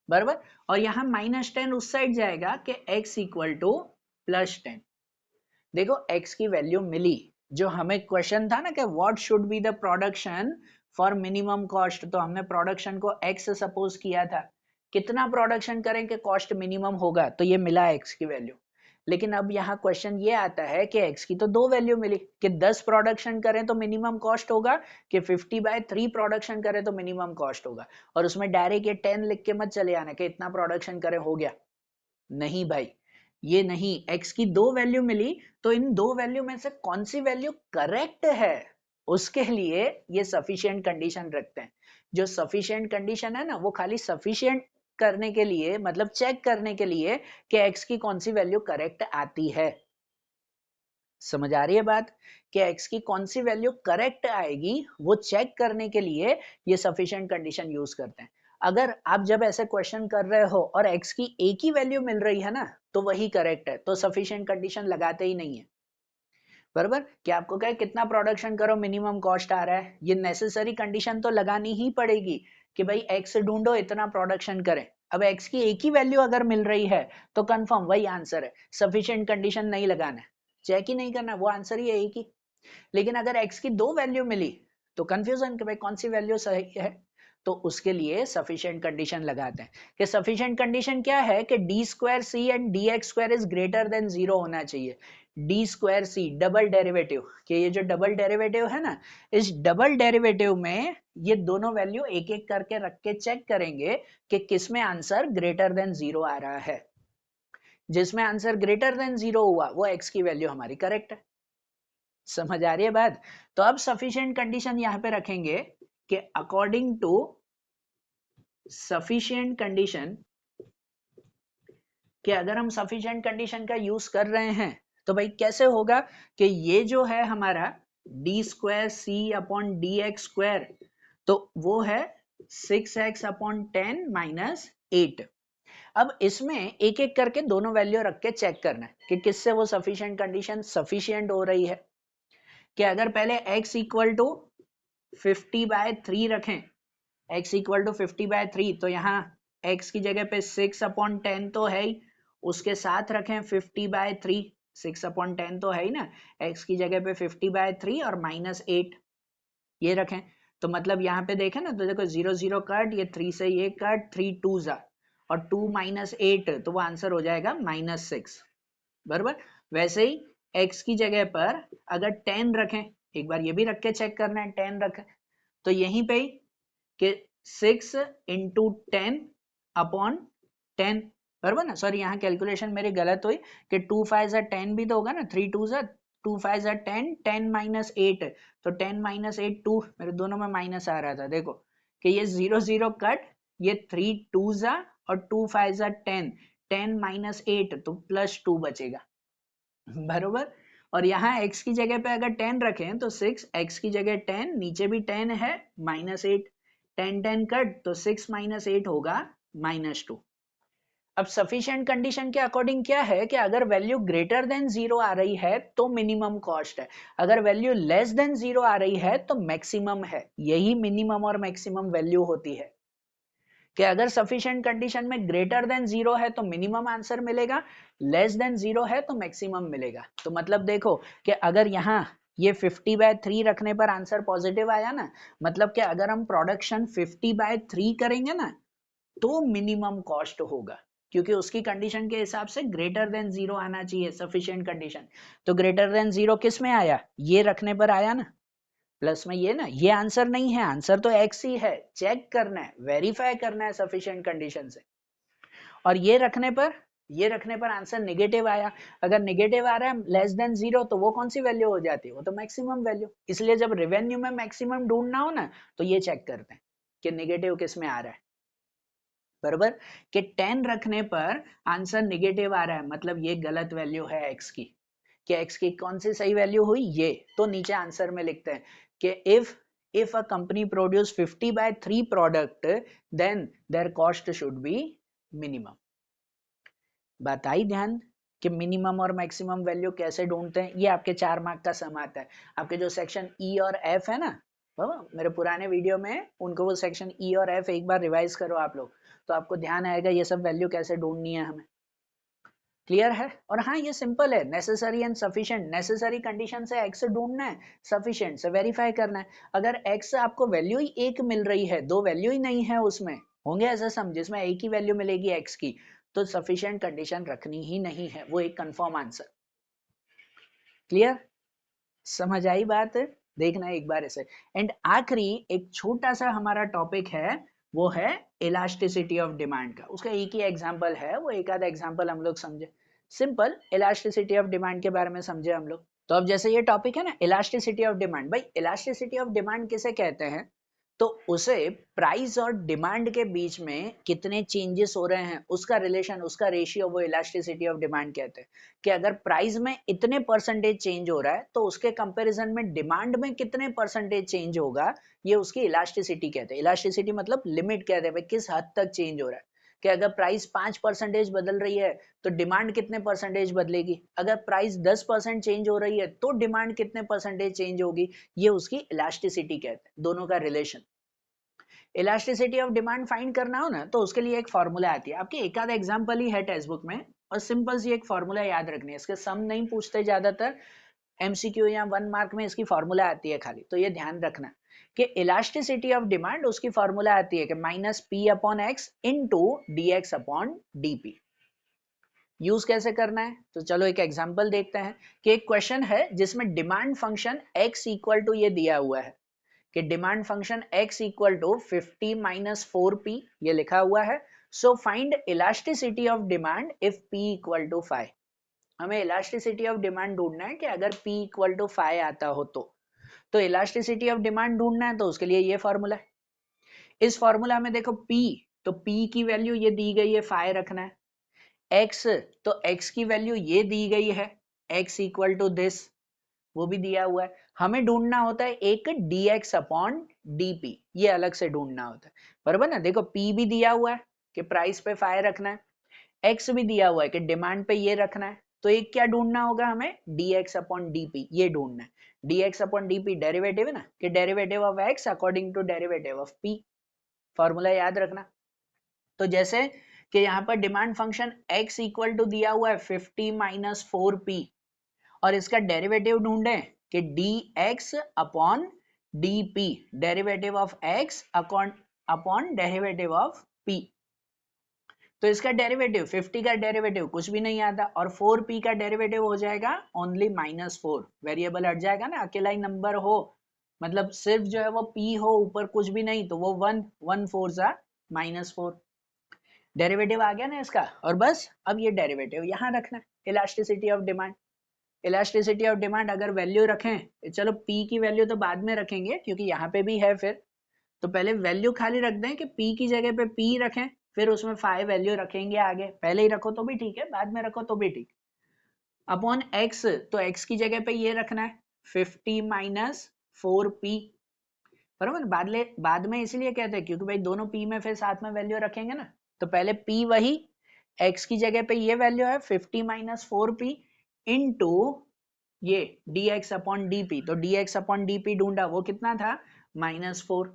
बराबर। और यहां माइनस 10 उस साइड जाएगा कि x इक्वल टू प्लस 10। देखो x की वैल्यू मिली, जो हमें क्वेश्चन था ना कि what should be the production for minimum cost, तो हमने प्रोडक्शन को x सपोज किया था, कितना प्रोडक्शन करें कि कॉस्ट मिनिमम होगा, तो ये मिला x की वैल्यू। लेकिन अब यहाँ क्वेश्चन ये आता है कि x की तो दो वैल्यू मिली, कि 10 प्रोडक्शन करें तो मिनिमम कॉस्ट होगा, कि 50/3 प्रोडक्शन करें तो मिनिमम कॉस्ट होगा, और उसमें डायरेक्ट ये 10 लिख के मत चले आना कि इतना प्रोडक्शन करें हो गया, नहीं भाई, ये नहीं। x की दो वैल्यू मिली, तो इन दो वैल्यू में से कौन सी वैल्यू करेक्ट है, उसके लिए ये सफिशिएंट कंडीशन रखते हैं। जो सफिशिएंट कंडीशन है ना, वो खाली सफिशिएंट करने के लिए, मतलब चेक करने के लिए कि x की कौन सी वैल्यू करेक्ट आती है। समझ आ रही है बात, कि x की कौन सी वैल्यू करेक्ट आएगी, वो चेक करने के लिए ये सफिशिएंट कंडीशन यूज करते हैं। अगर आप जब ऐसे क्वेश्चन कर रहे हो और x की एक ही वैल्यू मिल रही है ना, तो वही करेक्ट है, तो सफिशिएंट कंडीशन लगाते ही नहीं है, बराबर। कि आपको कहे कितना प्रोडक्शन करो मिनिमम कॉस्ट आ रहा है, ये नेसेसरी कंडीशन तो लगानी ही पड़ेगी कि भाई x ढूंढो इतना प्रोडक्शन करें। अब x की एक ही वैल्यू अगर मिल रही है तो कंफर्म वही आंसर है, सफिशिएंट कंडीशन नहीं लगाना है, चेक ही नहीं करना, वो आंसर ही है एक ही। लेकिन अगर x की दो वैल्यू मिली तो कंफ्यूजन कि भाई कौन सी वैल्यू सही है, तो उसके लिए सफिशिएंट कंडीशन लगाते हैं। कि सफिशिएंट कंडीशन क्या है कि d square c and D x square is greater than zero होना चाहिए। D square c double derivative, कि ये जो डबल डेरिवेटिव है ना, इस डबल डेरिवेटिव में ये दोनों वैल्यू एक एक करके रख के चेक करेंगे कि किसमें आंसर ग्रेटर देन जीरो आ रहा है। जिसमें आंसर ग्रेटर देन जीरो हुआ वो x की वैल्यू हमारी करेक्ट है। समझ आ रही है बात। तो अब सफिशिएंट कंडीशन यहां पे रखेंगे कि अकॉर्डिंग टू सफिशिएंट कंडीशन कि अगर हम सफिशिएंट कंडीशन का यूज कर रहे हैं तो भाई कैसे होगा कि ये जो है हमारा डी स्क्वायर सी अपॉन डी एक्स स्क्वायर, तो वो है 6x अपॉन 10 माइनस 8। अब इसमें एक एक करके दोनों वैल्यू रख के चेक करना है कि किससे वो सफिशिएंट कंडीशन सफिशिएंट हो रही है। कि अगर पहले x इक्वल टू 50/3 रखें, x इक्वल टू 50/3, तो यहाँ x की जगह पे 6 अपॉन 10 तो है ही, उसके साथ रखें 50/3, 6 अपॉन 10 तो है ही ना, x की जगह पे 50/3 और माइनस 8 ये रखें। तो मतलब यहाँ पे देखें ना, तो देखो 0 0 कट, ये 3 से ये कट, 3 2 जा, और 2 माइनस 8, तो वो आंसर हो जाएगा -6 बराबर। वैसे ही x की जगह पर अगर 10 रखें, एक बार ये भी रख के चेक करना है, 10 रखें तो यहीं पे ही कि 6 इंटू 10 अपॉन 10 बराबर ना। सॉरी यहाँ कैलकुलेशन मेरी गलत हुई कि 2 5 10 भी तो होगा ना, 3 2 2 5 10, 10 माइनस 8, तो 10 माइनस 8 2, मेरे दोनों में माइनस आ रहा था, देखो कि ये 0 0 कट, ये 3 2 और 2 5 10, 10 माइनस 8 तो +2 बचेगा बरोबर। और यहाँ x की जगह पे अगर 10 रखें तो 6, x की जगह 10, नीचे भी 10 है, -8, 10 10 कट, तो 6 माइनस 8 होगा -2। अब सफिशिएंट कंडीशन के अकॉर्डिंग क्या है कि अगर वैल्यू ग्रेटर देन 0 आ रही है तो मिनिमम कॉस्ट है, अगर वैल्यू लेस देन 0 आ रही है तो मैक्सिमम है। यही मिनिमम और मैक्सिमम वैल्यू होती है कि अगर सफिशिएंट कंडीशन में ग्रेटर देन 0 है तो मिनिमम आंसर मिलेगा, लेस देन 0 है तो मैक्सिमम मिलेगा। तो मतलब देखो कि अगर यहाँ ये 50/3 रखने पर आंसर पॉजिटिव आया ना, मतलब कि अगर हम प्रोडक्शन 50/3 करेंगे ना तो मिनिमम कॉस्ट होगा, क्योंकि उसकी कंडीशन के हिसाब से ग्रेटर देन 0 आना चाहिए सफिशिएंट कंडीशन। तो ग्रेटर देन 0 किस में आया, ये रखने पर आया ना, प्लस में ये ना, ये आंसर नहीं है, आंसर तो x ही है, चेक करना है, वेरीफाई करना है सफिशिएंट कंडीशन से। और ये रखने पर आंसर नेगेटिव आया, अगर नेगेटिव आ रहा है लेस देन 0 तो वो कौन सी वैल्यू हो जाती है, वो तो मैक्सिमम वैल्यू। इसलिए जब रेवेन्यू में मैक्सिमम ढूंढना हो ना तो ये चेक करते हैं कि नेगेटिव किस में आ रहा है बराबर। कि 10 रखने पर आंसर नेगेटिव आ रहा है, मतलब ये गलत वैल्यू है x की। कि x की कौन सी सही वैल्यू हुई, ये तो नीचे आंसर में लिखते हैं कि if a company produce 50/3 product then their cost should be minimum। बात आई ध्यान कि मिनिमम और मैक्सिमम वैल्यू कैसे ढूंढते हैं। ये आपके 4 मार्क का सम आता है। आपके जो सेक्शन ई और एफ है ना, मेरे पुराने वीडियो में उनको वो सेक्शन ई और एफ एक बार रिवाइज करो आप लोग, तो आपको ध्यान आएगा ये सब वैल्यू कैसे ढूंढनी है हमें। क्लियर है। और हाँ ये सिंपल है, necessary and sufficient, necessary condition से एक्स ढूंढना है, सफिशिएंट से वेरीफाई करना है। अगर एक्स आपको वैल्यू ही एक मिल रही है, दो वैल्यू ही नहीं है उसमें, होंगे ऐसा सम जिसमें एक ही वैल्यू मिलेगी एक्स की, तो सफिशिएंट कंडीशन रखनी ही नहीं है, वो एक कंफर्म आंसर। क्लियर, समझ आई बात, देखना एक बार इसे। एंड आखिरी एक छोटा सा हमारा टॉपिक है, वो है इलास्टिसिटी ऑफ डिमांड का। उसका एक ही एग्जांपल है, वो एक आधा एग्जांपल हम लोग समझे, सिंपल इलास्टिसिटी ऑफ डिमांड के बारे में समझे हम लोग। तो अब जैसे ये टॉपिक है ना इलास्टिसिटी ऑफ डिमांड, भाई इलास्टिसिटी ऑफ डिमांड किसे कहते हैं, तो उसे प्राइस और डिमांड के बीच में कितने चेंजेस हो रहे हैं उसका रिलेशन, उसका रेशियो, वो इलास्टिसिटी ऑफ डिमांड कहते हैं। कि अगर प्राइस में इतने परसेंटेज चेंज हो रहा है तो उसके कंपैरिजन में डिमांड में कितने परसेंटेज चेंज होगा, ये उसकी इलास्टिसिटी कहते हैं। इलास्टिसिटी मतलब लिमिट कहते हैं, भाई किस हद तक चेंज हो रहा है। कि अगर प्राइस 5% बदल रही है तो डिमांड कितने परसेंटेज बदलेगी, अगर प्राइस 10% चेंज हो रही है तो डिमांड कितने परसेंटेज चेंज होगी, ये उसकी इलास्टिसिटी कहते हैं, दोनों का relation. Elasticity of demand find करना हो ना तो उसके लिए एक फॉर्मूला आती है, आपके एक आधा एग्जांपल ही है टेक्स्ट बुक में, और सिंपल सी एक फॉर्मूला याद रखनी है, इसके सम नहीं पूछते ज्यादातर, एमसीक्यू या 1 मार्क में इसकी फॉर्मूला आती है खाली, तो ये ध्यान रखना कि इलास्टिसिटी ऑफ डिमांड उसकी फॉर्मूला आती है कि -p/x इंटू dx/dt। यूज कैसे करना है, तो चलो एक एग्जांपल देखते हैं। कि एक क्वेश्चन है जिसमें demand function x equal to ये दिया हुआ है, कि demand function x equal to 50 minus 4p ये लिखा हुआ है। So find elasticity of demand if p equal to 5। हमें इलास्टिसिटी ऑफ डिमांड ढूंढना है कि अगर p इक्वल टू 5 आता हो तो इलास्टिसिटी ऑफ डिमांड ढूंढना है, तो उसके लिए ये फॉर्मूला है। इस फॉर्मूला में देखो p तो P की वैल्यू ये दी गई है, फाइ रखना है। X, तो X की वैल्यू ये दी गई है, X इक्वल टू दिस, वो भी दिया हुआ है। हमें ढूंढना होता है एक dx अपॉन dp, ये अलग से ढूंढना होता है, बराबर ना। देखो P भी दिया हुआ है कि प्राइस पे फाइ रखना है, X भी दिया हुआ है कि डिमांड पे ये रखना है, तो एक क्या ढूंढना होगा हमें, dx अपॉन dp, ये ढूंढना है। dx अपॉन dp डेरिवेटिव है ना, कि derivative of x according to derivative of p, formula याद रखना। तो जैसे कि यहाँ पर demand function x equal to दिया हुआ है 50 माइनस 4p, और इसका डेरिवेटिव ढूंढे कि dx upon dp, derivative of x upon derivative of p। तो इसका डेरिवेटिव 50 का डेरिवेटिव कुछ भी नहीं आता, और 4p का डेरिवेटिव हो जाएगा ओनली -4, वेरिएबल हट जाएगा ना, अकेला ही नंबर हो, मतलब सिर्फ जो है वो p हो, ऊपर कुछ भी नहीं, तो वो 1 4 जा -4, डेरिवेटिव आ गया ना इसका। और बस अब ये डेरिवेटिव यहाँ रखना है, elasticity of demand. Elasticity of demand अगर वैल्यू रखें, चलो p की वैल्यू तो बाद में रखेंगे क्योंकि यहाँ पे भी है, फिर तो पहले वैल्यू खाली रख दें कि p की जगह पे p रखें, फिर उसमें 5 वैल्यू रखेंगे आगे, पहले ही रखो तो भी ठीक है, बाद में रखो तो भी ठीक। अपॉन x, तो x की जगह पे ये रखना है 50 माइनस 4p, बराबर। बाद में इसलिए कहते हैं क्योंकि भाई दोनों p में फिर साथ में वैल्यू रखेंगे ना, तो पहले p वही, x की जगह पे ये वैल्यू है 50 माइनस 4p इंटू ये dx अपॉन dp, तो dx अपॉन dp ढूंढा, वो कितना था, -4,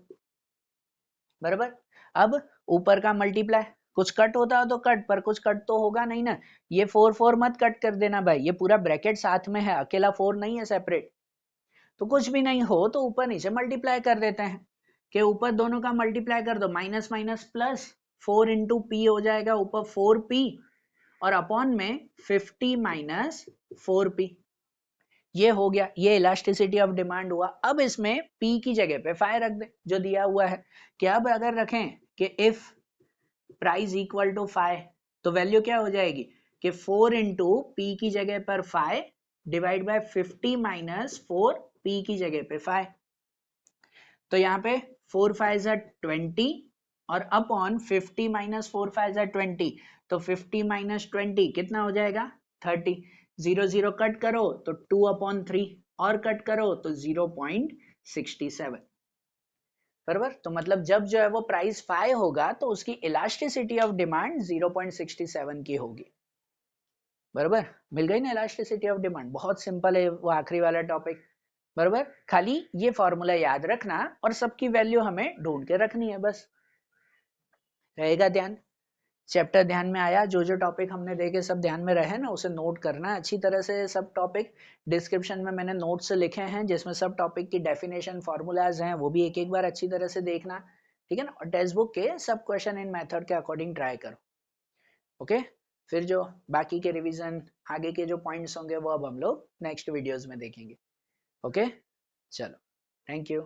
बराबर। अब ऊपर का मल्टीप्लाई, कुछ कट होता हो तो कट, पर कुछ कट तो होगा नहीं ना, ये 4 4 मत कट कर देना भाई, ये पूरा ब्रैकेट साथ में है, अकेला 4 नहीं है सेपरेट, तो कुछ भी नहीं हो तो ऊपर नीचे मल्टीप्लाई कर देते हैं, कि ऊपर दोनों का मल्टीप्लाई कर दो, minus minus plus 4 into P हो जाएगा, ऊपर 4p और अपॉन में 50 माइनस 4p, ये हो गया, ये इलास्टिसिटी ऑफ डिमांड हुआ। अब इसमें p की जगह पे फाइ रख दे जो दिया हुआ है, कि अब अगर रखें कि if price equal to five, तो वैल्यू क्या हो जाएगी कि 4 इंटू पी की जगह पर five divide by 50 minus 4 p की जगह पे फाइ, तो यहाँ पे 4 5 20 और अपॉन 50 माइनस 4 5 20, तो 50 माइनस 20 कितना हो जाएगा 30, 0 0 कट करो तो 2 अपॉन 3 और कट करो तो 0.67, बराबर। तो मतलब जब जो है वो प्राइस 5 होगा तो उसकी इलास्टिसिटी ऑफ डिमांड 0.67 की होगी, बराबर। मिल गई ना इलास्टिसिटी ऑफ डिमांड, बहुत सिंपल है वो आखिरी वाला टॉपिक, बराबर। खाली ये फॉर्मूला याद रखना और सबकी वैल्यू हमें ढूंढ के रखनी है, बस रहेगा ध्यान। चैप्टर ध्यान में आया, जो जो टॉपिक हमने देखे सब ध्यान में रहे ना, उसे नोट करना अच्छी तरह से, सब टॉपिक डिस्क्रिप्शन में मैंने नोट्स लिखे हैं जिसमें सब टॉपिक की डेफिनेशन फॉर्मूलाज हैं, वो भी एक एक बार अच्छी तरह से देखना, ठीक है ना। और टेक्स्ट बुक के सब क्वेश्चन इन मेथड के अकॉर्डिंग ट्राई करो, ओके। फिर जो बाकी के रिवीजन आगे के जो पॉइंट्स होंगे वो अब हम लोग नेक्स्ट वीडियोज में देखेंगे, ओके। चलो, थैंक यू।